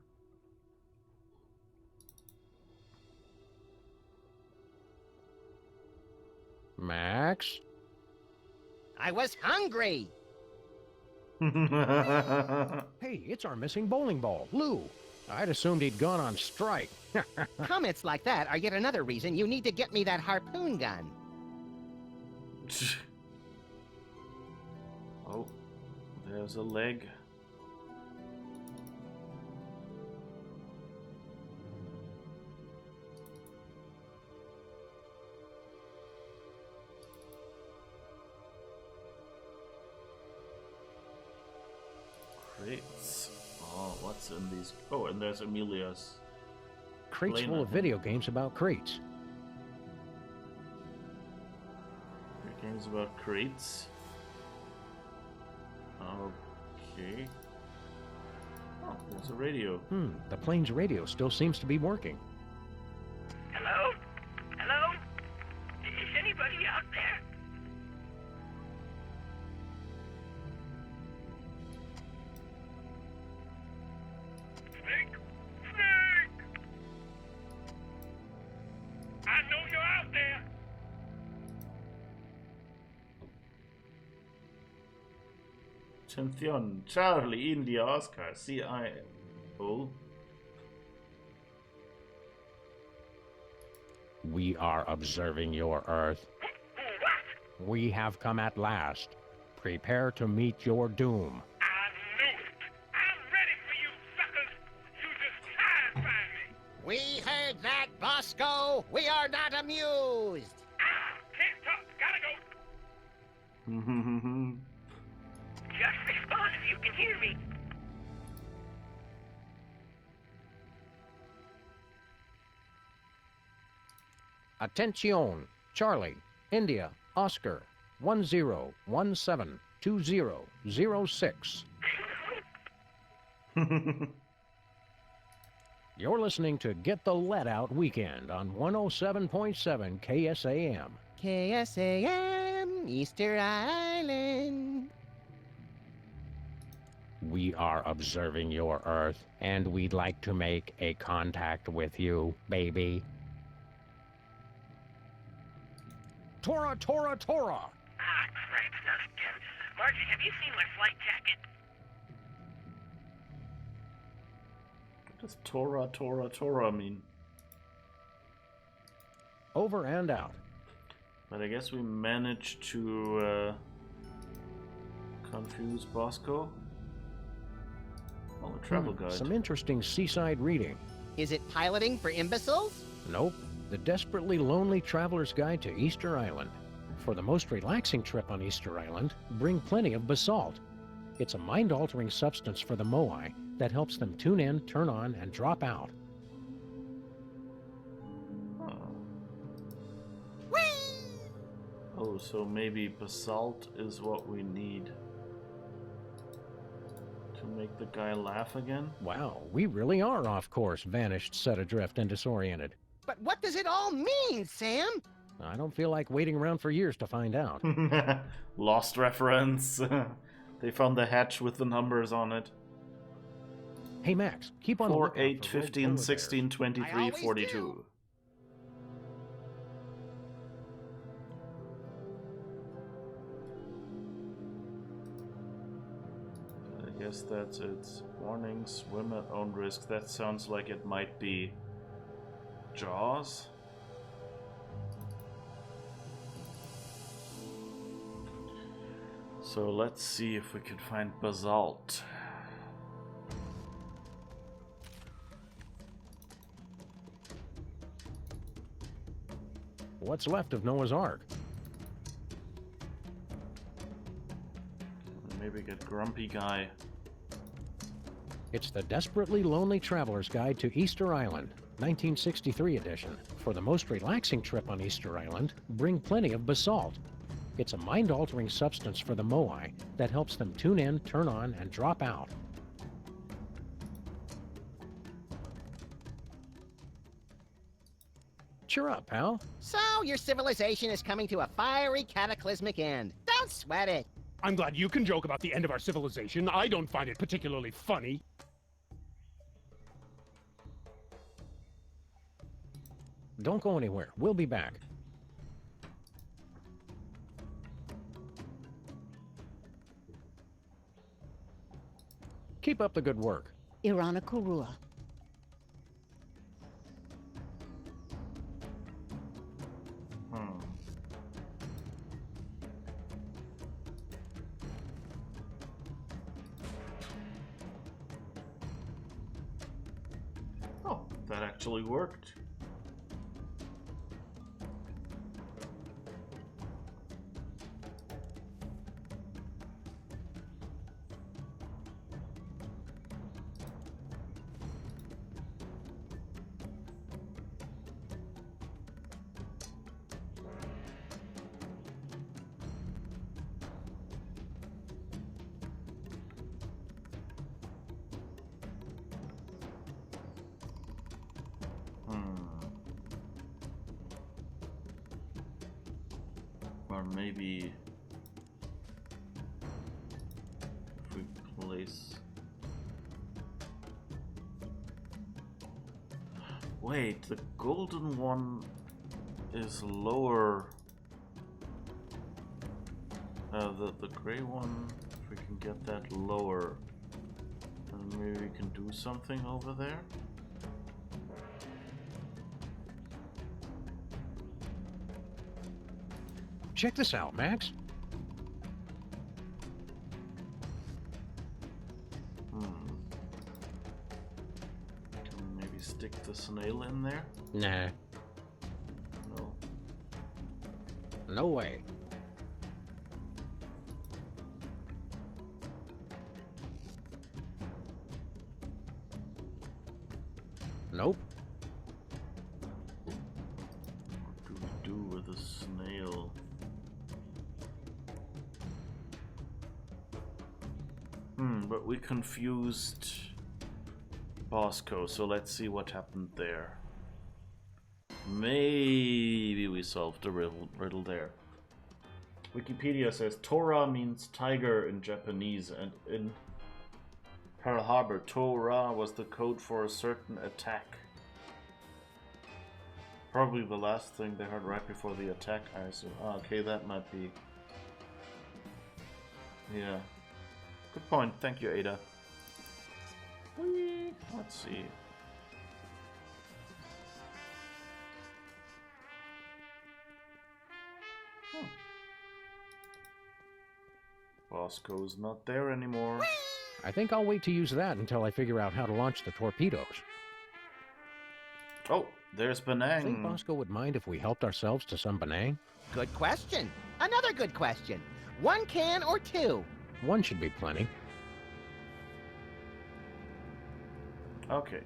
Max? I was hungry. Hey, it's our missing bowling ball, Lou. I'd assumed he'd gone on strike. Comments like that are yet another reason you need to get me that harpoon gun. Oh, there's a leg. Crates. Oh, what's in these? Oh, and there's Amelia's. Crates full of video games about crates. Games about crates. Okay. Oh, there's a radio. The plane's radio still seems to be working. Hello? Hello? Is anybody out there? Snake! Snake! I know you're out there! Attention, Charlie, India, Oscar, CIO. We are observing your Earth. We have come at last. Prepare to meet your doom. We heard that, Bosco. We are not amused. Can't talk, gotta go. Just respond if you can hear me. Attention, Charlie, India, Oscar, 10172006. You're listening to Get the Let Out Weekend on 107.7 KSAM. KSAM, Easter Island. We are observing your Earth, and we'd like to make a contact with you, baby. Tora, Tora, Tora! Ah, crap, not again. Margie, have you seen my flight jacket? What does Tora, Tora, Tora mean? Over and out. But I guess we managed to confuse Bosco. Oh, a travel guide. Some interesting seaside reading. Is it piloting for imbeciles? Nope. The Desperately Lonely Traveler's Guide to Easter Island. For the most relaxing trip on Easter Island, bring plenty of basalt. It's a mind-altering substance for the Moai that helps them tune in, turn on, and drop out. Oh, so maybe basalt is what we need to make the guy laugh again? Wow, we really are off course, vanished, set adrift, and disoriented. But what does it all mean, Sam? I don't feel like waiting around for years to find out. Lost reference. They found the hatch with the numbers on it. Hey Max, keep on 4, 8, 15, 16, 23, 42. I guess that's it. Warning, swim at own risk. That sounds like it might be Jaws? So let's see if we can find basalt. What's left of Noah's Ark? Maybe get Grumpy Guy. It's the Desperately Lonely Traveler's Guide to Easter Island, 1963 edition. For the most relaxing trip on Easter Island, bring plenty of basalt. It's a mind-altering substance for the Moai that helps them tune in, turn on, and drop out. Cheer up, pal. So, your civilization is coming to a fiery, cataclysmic end. Don't sweat it. I'm glad you can joke about the end of our civilization. I don't find it particularly funny. Don't go anywhere. We'll be back. Keep up the good work. Irana Kurua. Oh, that actually worked. Or maybe if we place... Wait, the golden one is lower. The gray one, if we can get that lower, then maybe we can do something over there. Check this out, Max. Can we maybe stick the snail in there? Nah. No. No way. Nope. What do we do with a snail? But we confused Bosco, so let's see what happened there. Maybe we solved the riddle there. Wikipedia says Tora means tiger in Japanese, and in Pearl Harbor, Tora was the code for a certain attack. Probably the last thing they heard right before the attack, I assume. Ah, okay, that might be. Yeah. Good point. Thank you, Ada. Let's see. Bosco's not there anymore. I think I'll wait to use that until I figure out how to launch the torpedoes. Oh, there's Benang. Think Bosco would mind if we helped ourselves to some Benang? Good question. Another good question. 1 can or 2? 1 should be plenty. Okay.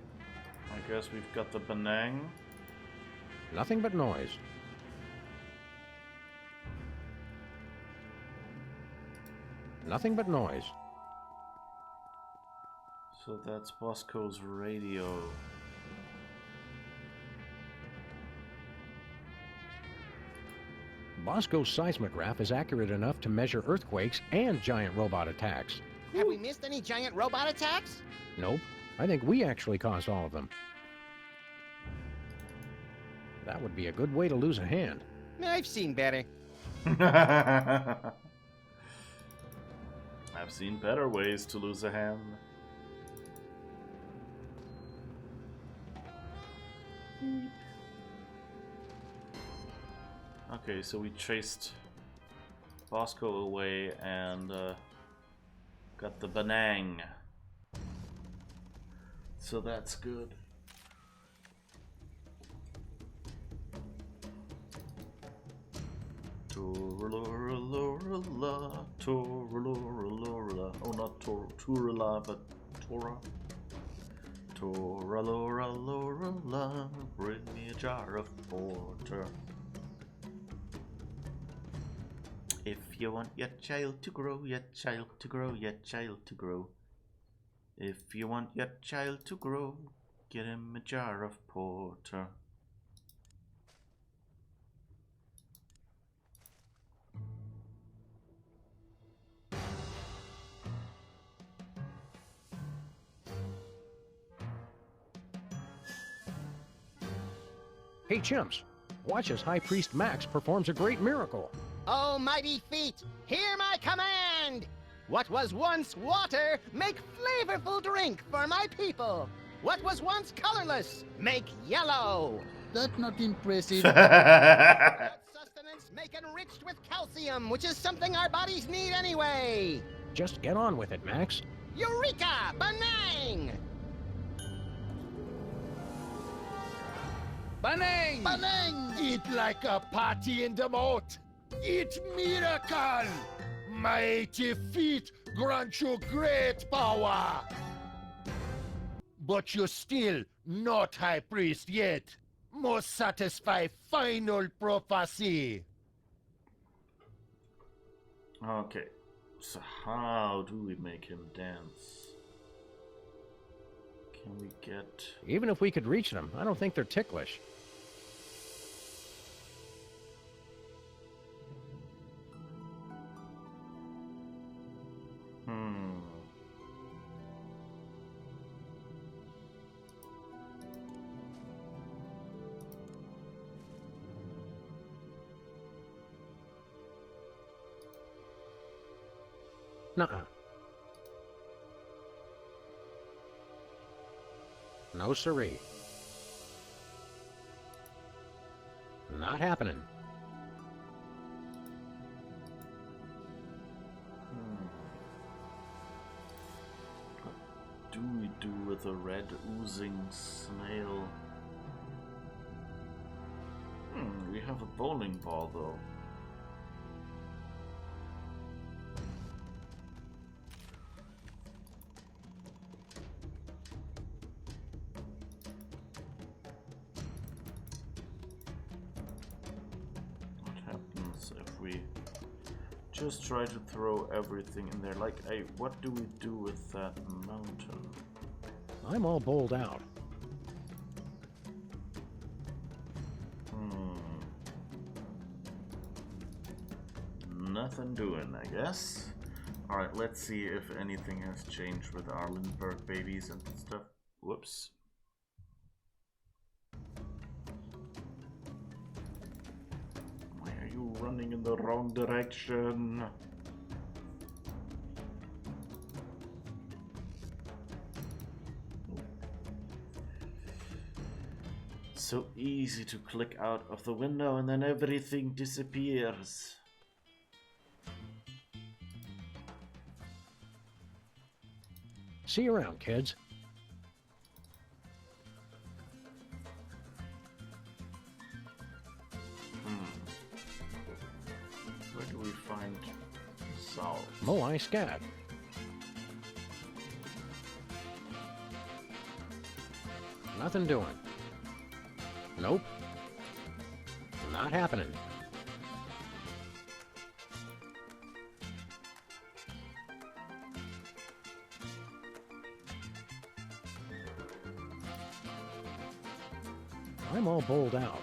I guess we've got the Benang. Nothing but noise. Nothing but noise. So that's Bosco's radio. Bosco's seismograph is accurate enough to measure earthquakes and giant robot attacks. Have we missed any giant robot attacks? Nope. I think we actually caused all of them. That would be a good way to lose a hand. I've seen better. I've seen better ways to lose a hand. Okay, so we chased Bosco away and got the Benang. So that's good. Toraloralorala, Toraloralorala. Oh, not Torala, but Tora. Toraloralorala, bring me a jar of porter. If you want your child to grow, your child to grow, your child to grow. If you want your child to grow, get him a jar of porter. Hey, chimps, watch as High Priest Max performs a great miracle. Oh, mighty feet, hear my command! What was once water, make flavorful drink for my people. What was once colorless, make yellow. That's not impressive. Sustenance, make enriched with calcium, which is something our bodies need anyway. Just get on with it, Max. Eureka! Banang! Banang! Banang! Eat like a party in the moat. Eat miracle! Mighty feet grant you great power. But you're still not high priest yet. Must satisfy final prophecy. Okay, so how do we make him dance? Can we get... Even if we could reach them, I don't think they're ticklish. Nuh-uh. No siree. Not happening. What do we do with a red oozing snail? We have a bowling ball though. Just try to throw everything in there. Like, hey, what do we do with that mountain? I'm all bowled out. Nothing doing, I guess. Alright, let's see if anything has changed with our Lindbergh babies and stuff. Whoops. Why are you running in the wrong direction? So easy to click out of the window and then everything disappears. See you around, kids. Where do we find salt? Moai scat. Nothing doing. Nope. Not happening. I'm all bowled out.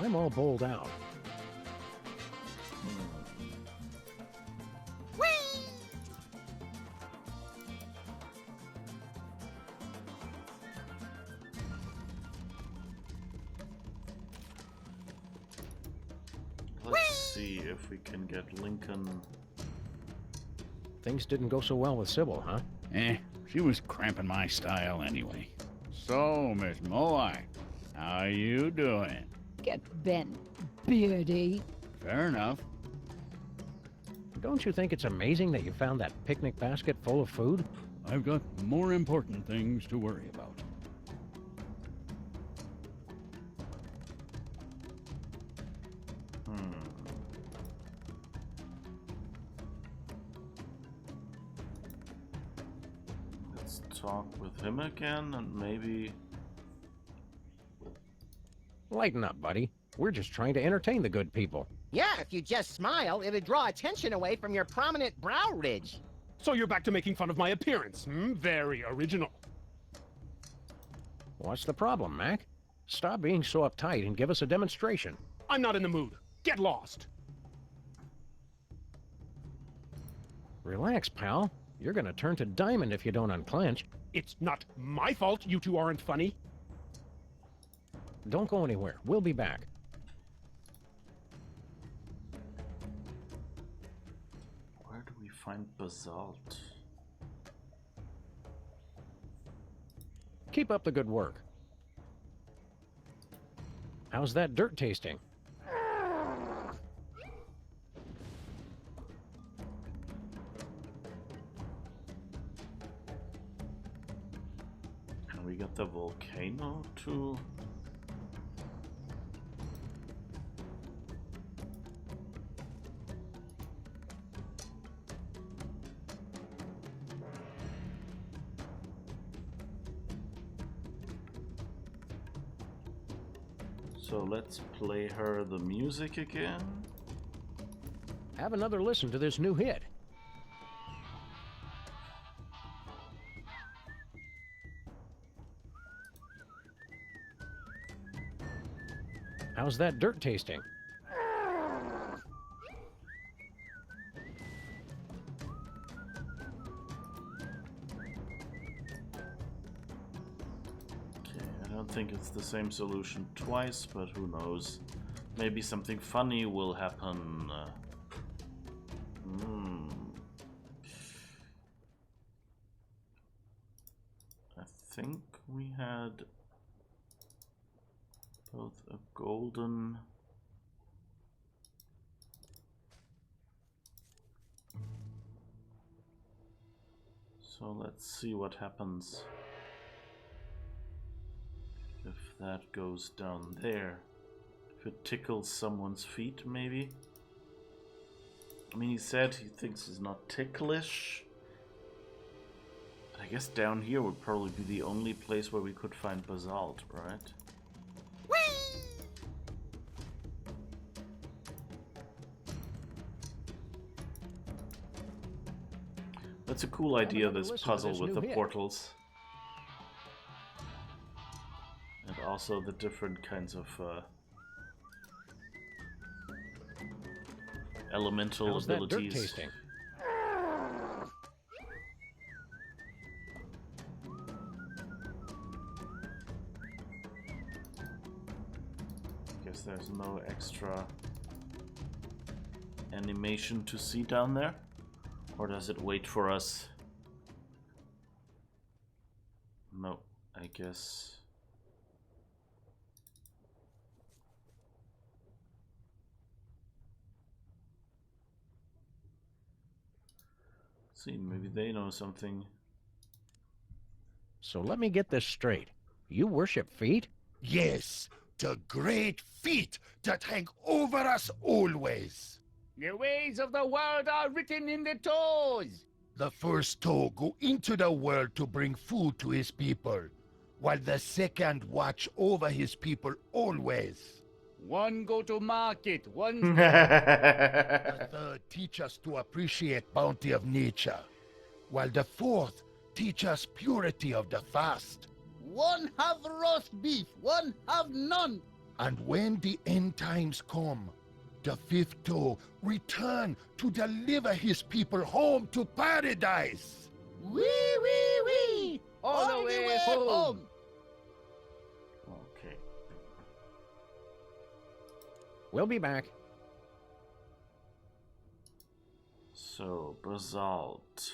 I'm all bowled out. Let's see if we can get Lincoln. Things didn't go so well with Sybil, huh? She was cramping my style anyway. So, Miss Moai, how you doing? Get bent, Beardy. Fair enough. Don't you think it's amazing that you found that picnic basket full of food? I've got more important things to worry about. Let's talk with him again and maybe... Lighten up, buddy. We're just trying to entertain the good people. Yeah, if you just smile, it'd draw attention away from your prominent brow ridge. So you're back to making fun of my appearance, hmm? Very original. What's the problem, Mac? Stop being so uptight and give us a demonstration. I'm not in the mood. Get lost. Relax, pal. You're gonna turn to diamond if you don't unclench. It's not my fault you two aren't funny. Don't go anywhere. We'll be back. Where do we find basalt? Keep up the good work. How's that dirt tasting? Can we get the volcano to... So let's play her the music again. Have another listen to this new hit. How's that dirt tasting? I don't think it's the same solution twice, but who knows. Maybe something funny will happen. I think we had both a golden... So let's see what happens if that goes down there. If it tickles someone's feet, maybe? I mean, he said he thinks it's not ticklish. But I guess down here would probably be the only place where we could find basalt, right? That's a cool idea, this puzzle with the portals. And also the different kinds of elemental How's that dirt abilities. tasting? Guess there's no extra animation to see down there? Or does it wait for us? No, I guess. See, maybe they know something. So let me get this straight. You worship feet? Yes, the great feet that hang over us always. The ways of the world are written in the toes. The first toe go into the world to bring food to his people, while the second watch over his people always. One go to market, one... The third teach us to appreciate bounty of nature, while the fourth teach us purity of the fast. One have roast beef, one have none. And when the end times come, the fifth toe return to deliver his people home to paradise. Wee, wee, wee! All the way home. Okay. We'll be back. So, basalt.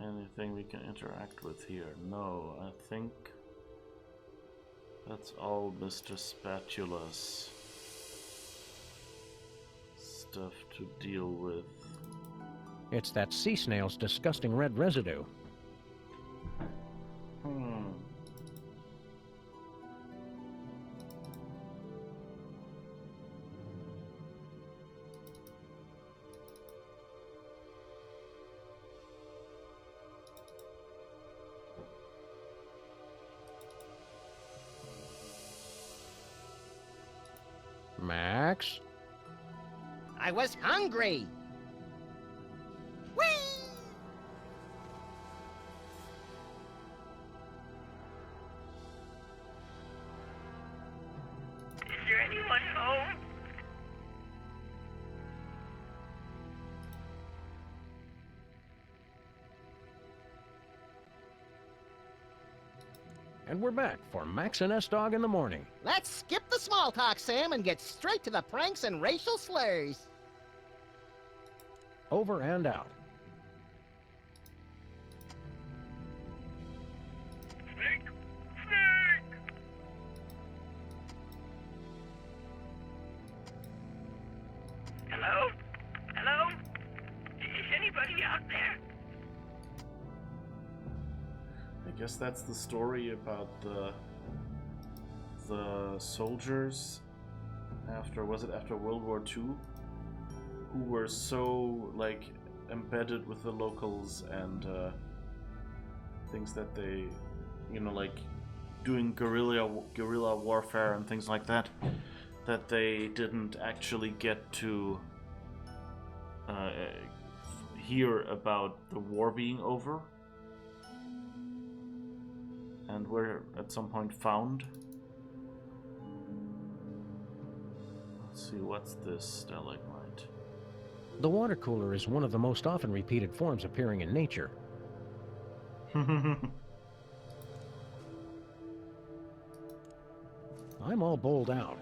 Anything we can interact with here? No, I think that's all Mr. Spatula's stuff to deal with. It's that sea snail's disgusting red residue. I was hungry. Whee! Is there anyone home? And we're back for Max and S-Dog in the morning. Let's skip the small talk, Sam, and get straight to the pranks and racial slurs. Over and out. Snake! Snake! Hello? Hello? Is anybody out there? I guess that's the story about the soldiers after World War II, who were so like embedded with the locals and things that they, like doing guerrilla warfare and things like that, that they didn't actually get to hear about the war being over, and were at some point found. Let's see, what's this stalagmite? The water cooler is one of the most often repeated forms appearing in nature. I'm all bowled out.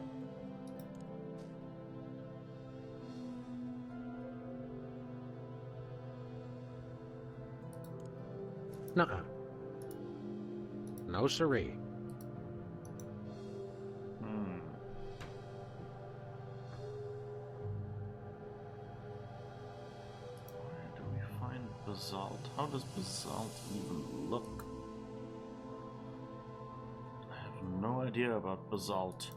Nuh-uh. No siree. Where do we find basalt? How does basalt even look? I have no idea about basalt.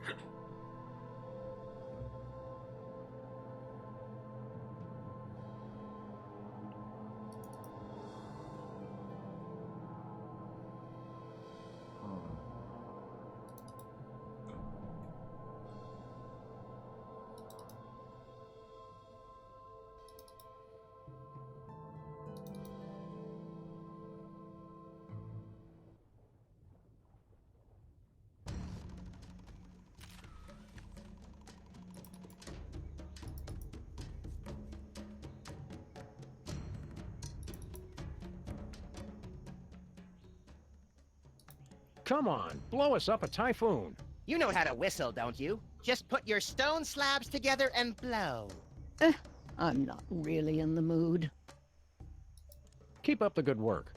Come on, blow us up a typhoon. You know how to whistle, don't you? Just put your stone slabs together and blow. I'm not really in the mood. Keep up the good work.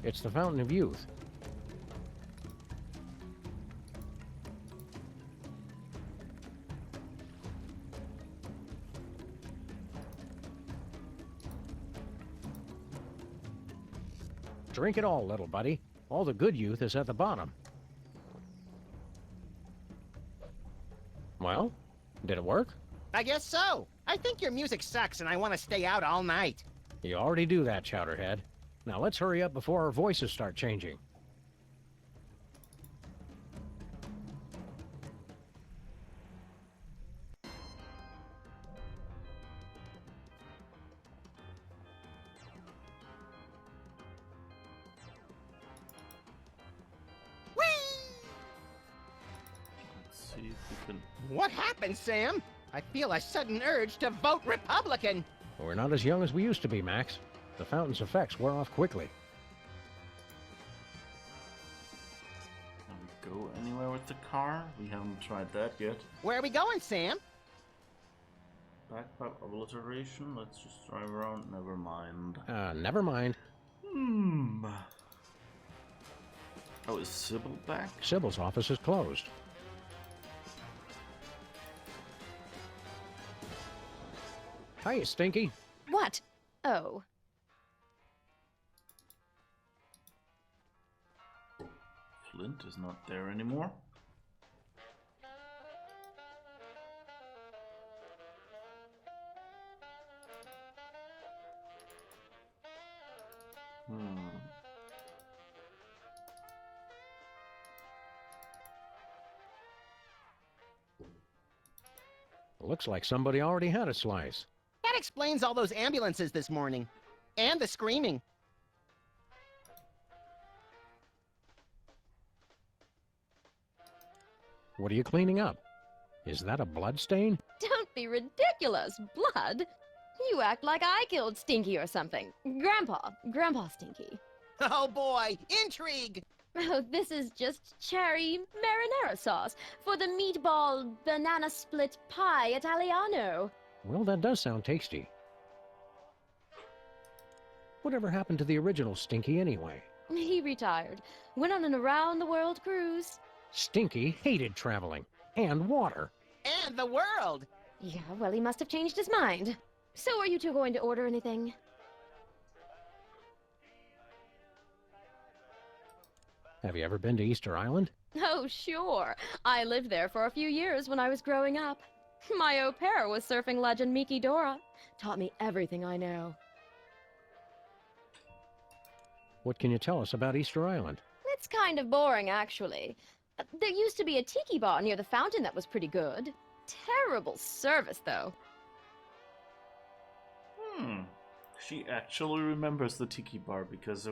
It's the Fountain of Youth. Drink it all, little buddy. All the good youth is at the bottom. Well, did it work? I guess so. I think your music sucks and I want to stay out all night. You already do that, Chowderhead. Now let's hurry up before our voices start changing. Let's see if we can... What happened, Sam? I feel a sudden urge to vote Republican. We're not as young as we used to be, Max. The fountain's effects wear off quickly. Can we go anywhere with the car? We haven't tried that yet. Where are we going, Sam? Backpack obliteration? Let's just drive around. Never mind. Never mind. Oh, is Sybil back? Sybil's office is closed. Hiya, Stinky. What? Oh. Flint is not there anymore. Looks like somebody already had a slice. That explains all those ambulances this morning. And the screaming. What are you cleaning up? Is that a blood stain? Don't be ridiculous. Blood? You act like I killed Stinky or something. Grandpa Stinky. Oh boy, intrigue! Oh, this is just cherry marinara sauce for the meatball banana split pie Italiano. Well, that does sound tasty. Whatever happened to the original Stinky anyway? He retired. Went on an around-the-world cruise. Stinky hated traveling. And water. And the world! Yeah, well, he must have changed his mind. So are you two going to order anything? Have you ever been to Easter Island? Oh, sure. I lived there for a few years when I was growing up. My au pair was surfing legend Miki Dora. Taught me everything I know. What can you tell us about Easter Island? It's kind of boring, actually. There used to be a tiki bar near the fountain that was pretty good. Terrible service, though. She actually remembers the tiki bar because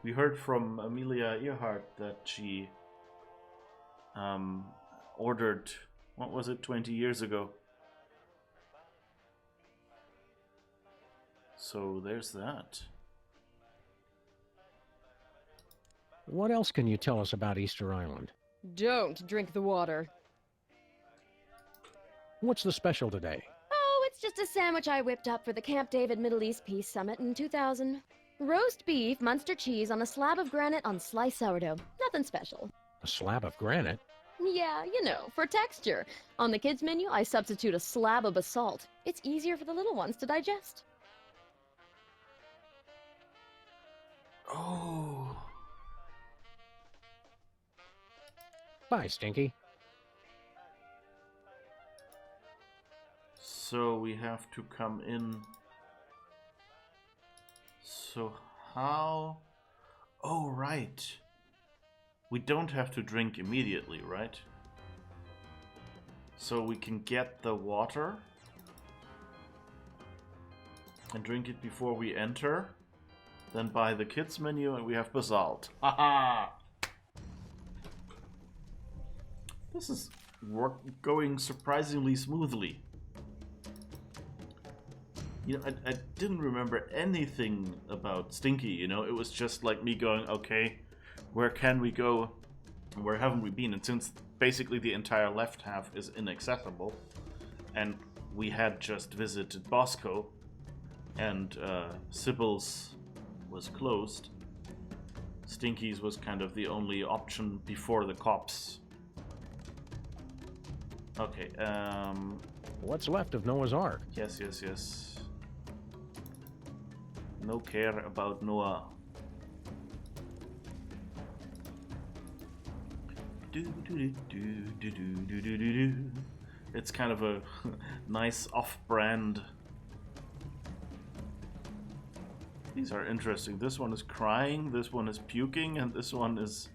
we heard from Amelia Earhart that she ordered, what was it, 20 years ago. So there's that. What else can you tell us about Easter Island? Don't drink the water. What's the special today? Oh, it's just a sandwich I whipped up for the Camp David Middle East Peace Summit in 2000. Roast beef, Munster cheese on a slab of granite on sliced sourdough. Nothing special. A slab of granite? Yeah, you know, for texture. On the kids' menu, I substitute a slab of basalt. It's easier for the little ones to digest. Oh. Bye, Stinky. So we have to come in. So how? Oh, right. We don't have to drink immediately, right? So we can get the water and drink it before we enter. Then buy the kids menu and we have basalt. Haha! This is going surprisingly smoothly. You know, I didn't remember anything about Stinky, you know? It was just like me going, okay, where can we go? And where haven't we been? And since basically the entire left half is inaccessible, and we had just visited Bosco, and Sybil's was closed, Stinky's was kind of the only option before the cops. Okay, What's left of Noah's Ark? Yes, yes, yes. No care about Noah. It's kind of a nice off-brand. These are interesting. This one is crying, this one is puking, and this one is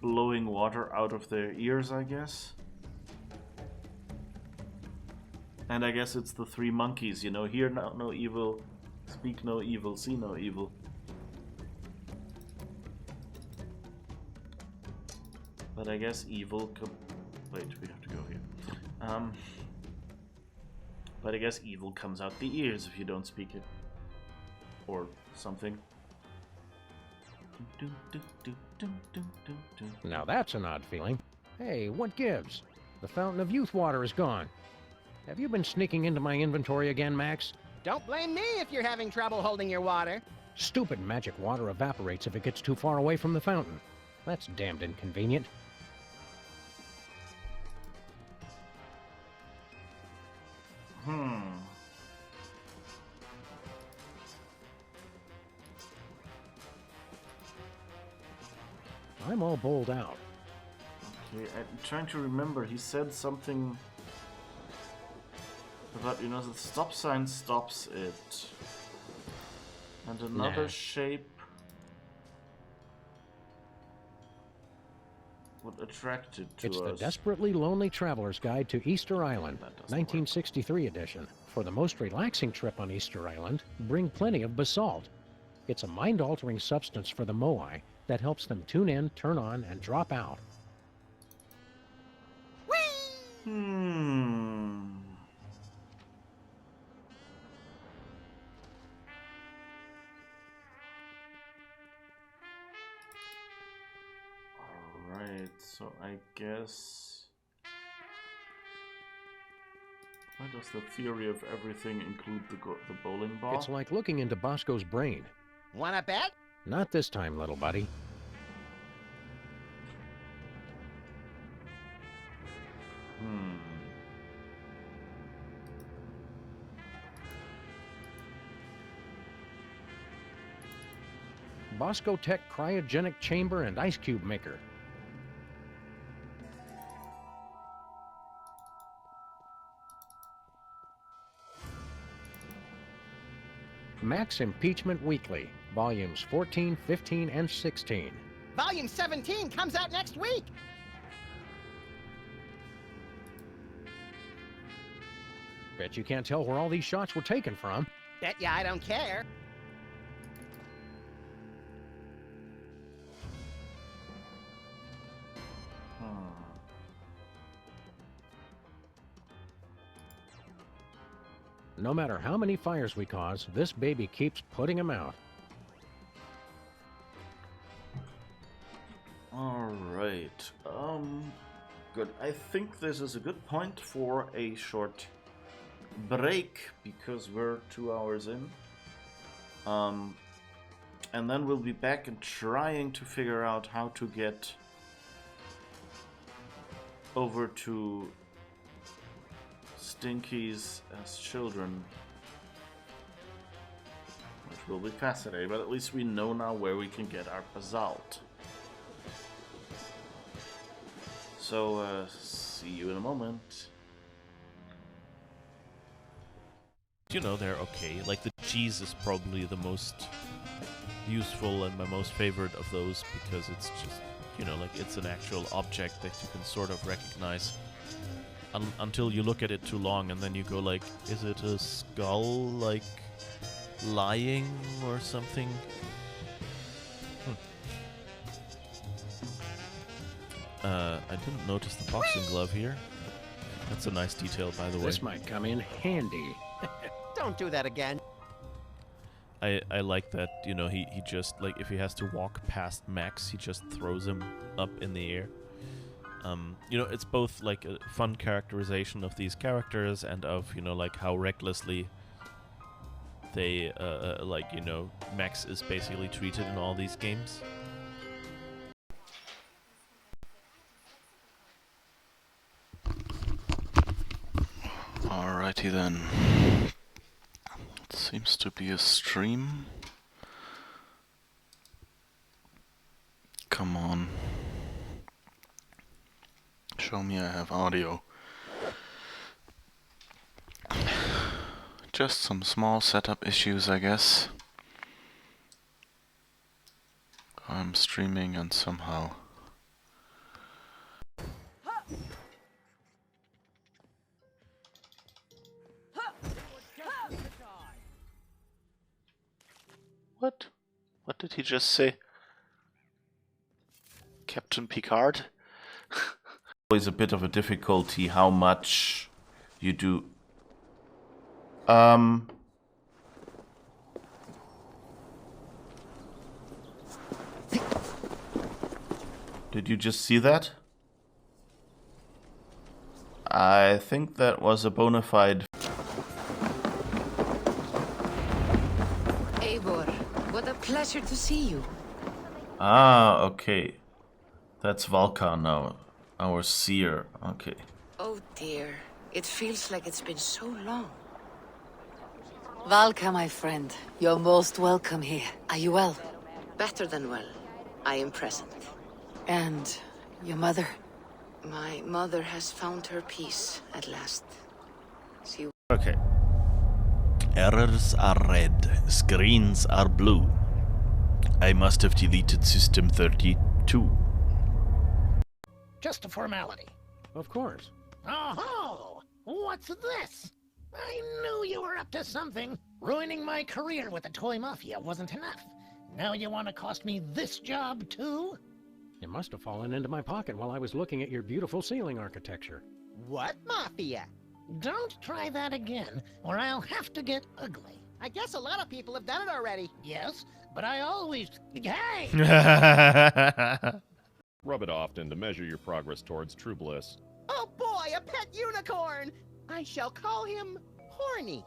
blowing water out of their ears, I guess. And I guess it's the three monkeys, you know, hear no evil, speak no evil, see no evil. But I guess evil wait, we have to go here. But I guess evil comes out the ears if you don't speak it. Or something. Now that's an odd feeling. Hey, what gives? The fountain of youth water is gone. Have you been sneaking into my inventory again, Max? Don't blame me if you're having trouble holding your water. Stupid magic water evaporates if it gets too far away from the fountain. That's damned inconvenient. I'm all bowled out. Okay, I'm trying to remember. He said something about, you know, the stop sign stops it. And another Nah. shape would attract it to It's us. the Desperately Lonely Traveler's Guide to Easter Island, 1963 edition. For the most relaxing trip on Easter Island, bring plenty of basalt. It's a mind-altering substance for the Moai that helps them tune in, turn on, and drop out. Alright, so I guess... Why does the theory of everything include the bowling ball? It's like looking into Bosco's brain. Wanna bet? Not this time, little buddy. Bosco Tech cryogenic chamber and ice cube maker. Max Impeachment Weekly, volumes 14, 15, and 16. Volume 17 comes out next week. Bet you can't tell where all these shots were taken from. Bet ya I don't care. No matter how many fires we cause, this baby keeps putting them out. Alright, good. I think this is a good point for a short break, because we're 2 hours in. And then we'll be back and trying to figure out how to get over to Stinky's as children, which will be fascinating, but at least we know now where we can get our basalt. So, see you in a moment. You know, they're okay. Like, the cheese is probably the most useful and my most favorite of those, because it's just, you know, like, it's an actual object that you can sort of recognize. Until you look at it too long, and then you go like, is it a skull, like, lying or something? I didn't notice the boxing glove here. That's a nice detail, by the way. This might come in handy. Don't do that again. I like that, you know, he just, like, if he has to walk past Max, he just throws him up in the air. You know, it's both like a fun characterization of these characters and of, you know, like how recklessly they, like, you know, Max is basically treated in all these games. Alrighty then. It seems to be a stream. Come on. Show me I have audio. Just some small setup issues, I guess. I'm streaming and somehow... What? What did he just say? Captain Picard? Always a bit of a difficulty how much you do. Did you just see that? I think that was a bona fide. Eivor, what a pleasure to see you. Ah, okay. That's Valka now, our seer. Okay. Oh dear, it feels like it's been so long. Valka, my friend, you're most welcome here. Are you well? Better than well. I am present. And your mother? My mother has found her peace at last. She... Okay. Errors are red, screens are blue. I must have deleted System 32. Just a formality. Of course. Oh, what's this? I knew you were up to something. Ruining my career with the toy mafia wasn't enough. Now you want to cost me this job too? It must have fallen into my pocket while I was looking at your beautiful ceiling architecture. What mafia? Don't try that again, or I'll have to get ugly. I guess a lot of people have done it already. Yes, but I always... Hey! Rub it often to measure your progress towards true bliss. Oh boy, a pet unicorn! I shall call him Horny.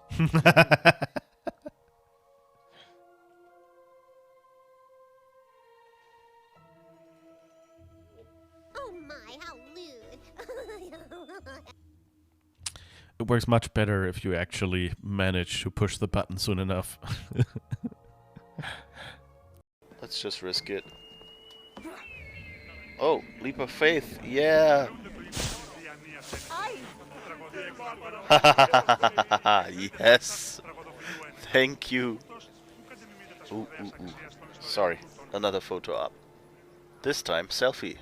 Oh my, how lewd. It works much better if you actually manage to push the button soon enough. Let's just risk it. Oh, leap of faith, yeah! Yes! Thank you! Ooh. Sorry, another photo up. This time, selfie.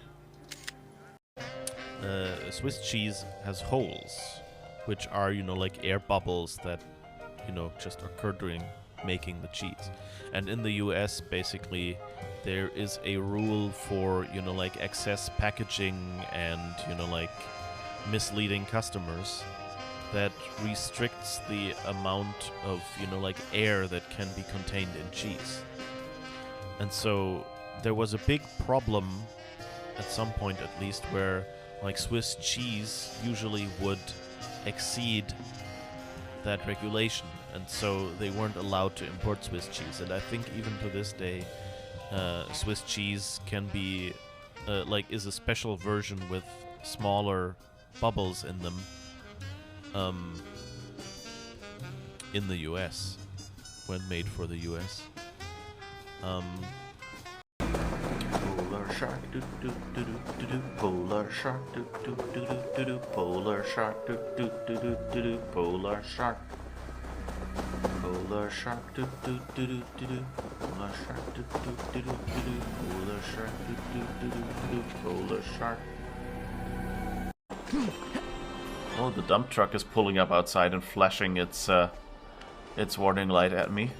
Swiss cheese has holes, which are, like air bubbles that, just occur during making the cheese. And in the US, basically, there is a rule for, like excess packaging and, like misleading customers that restricts the amount of, like air that can be contained in cheese. And so there was a big problem at some point, at least, where like Swiss cheese usually would exceed that regulation, and so they weren't allowed to import Swiss cheese. And I think even to this day, Swiss cheese can be is a special version with smaller bubbles in them in the US when made for the US. Polar shark, do do do do do do. Polar shark, do do do do do do. Polar shark, do do do do do do. Polar shark. Polar shark, do do do do do do. Polar shark, do do do do do do. Polar shark, do do do do do. Polar shark. Oh, the dump truck is pulling up outside and flashing its warning light at me.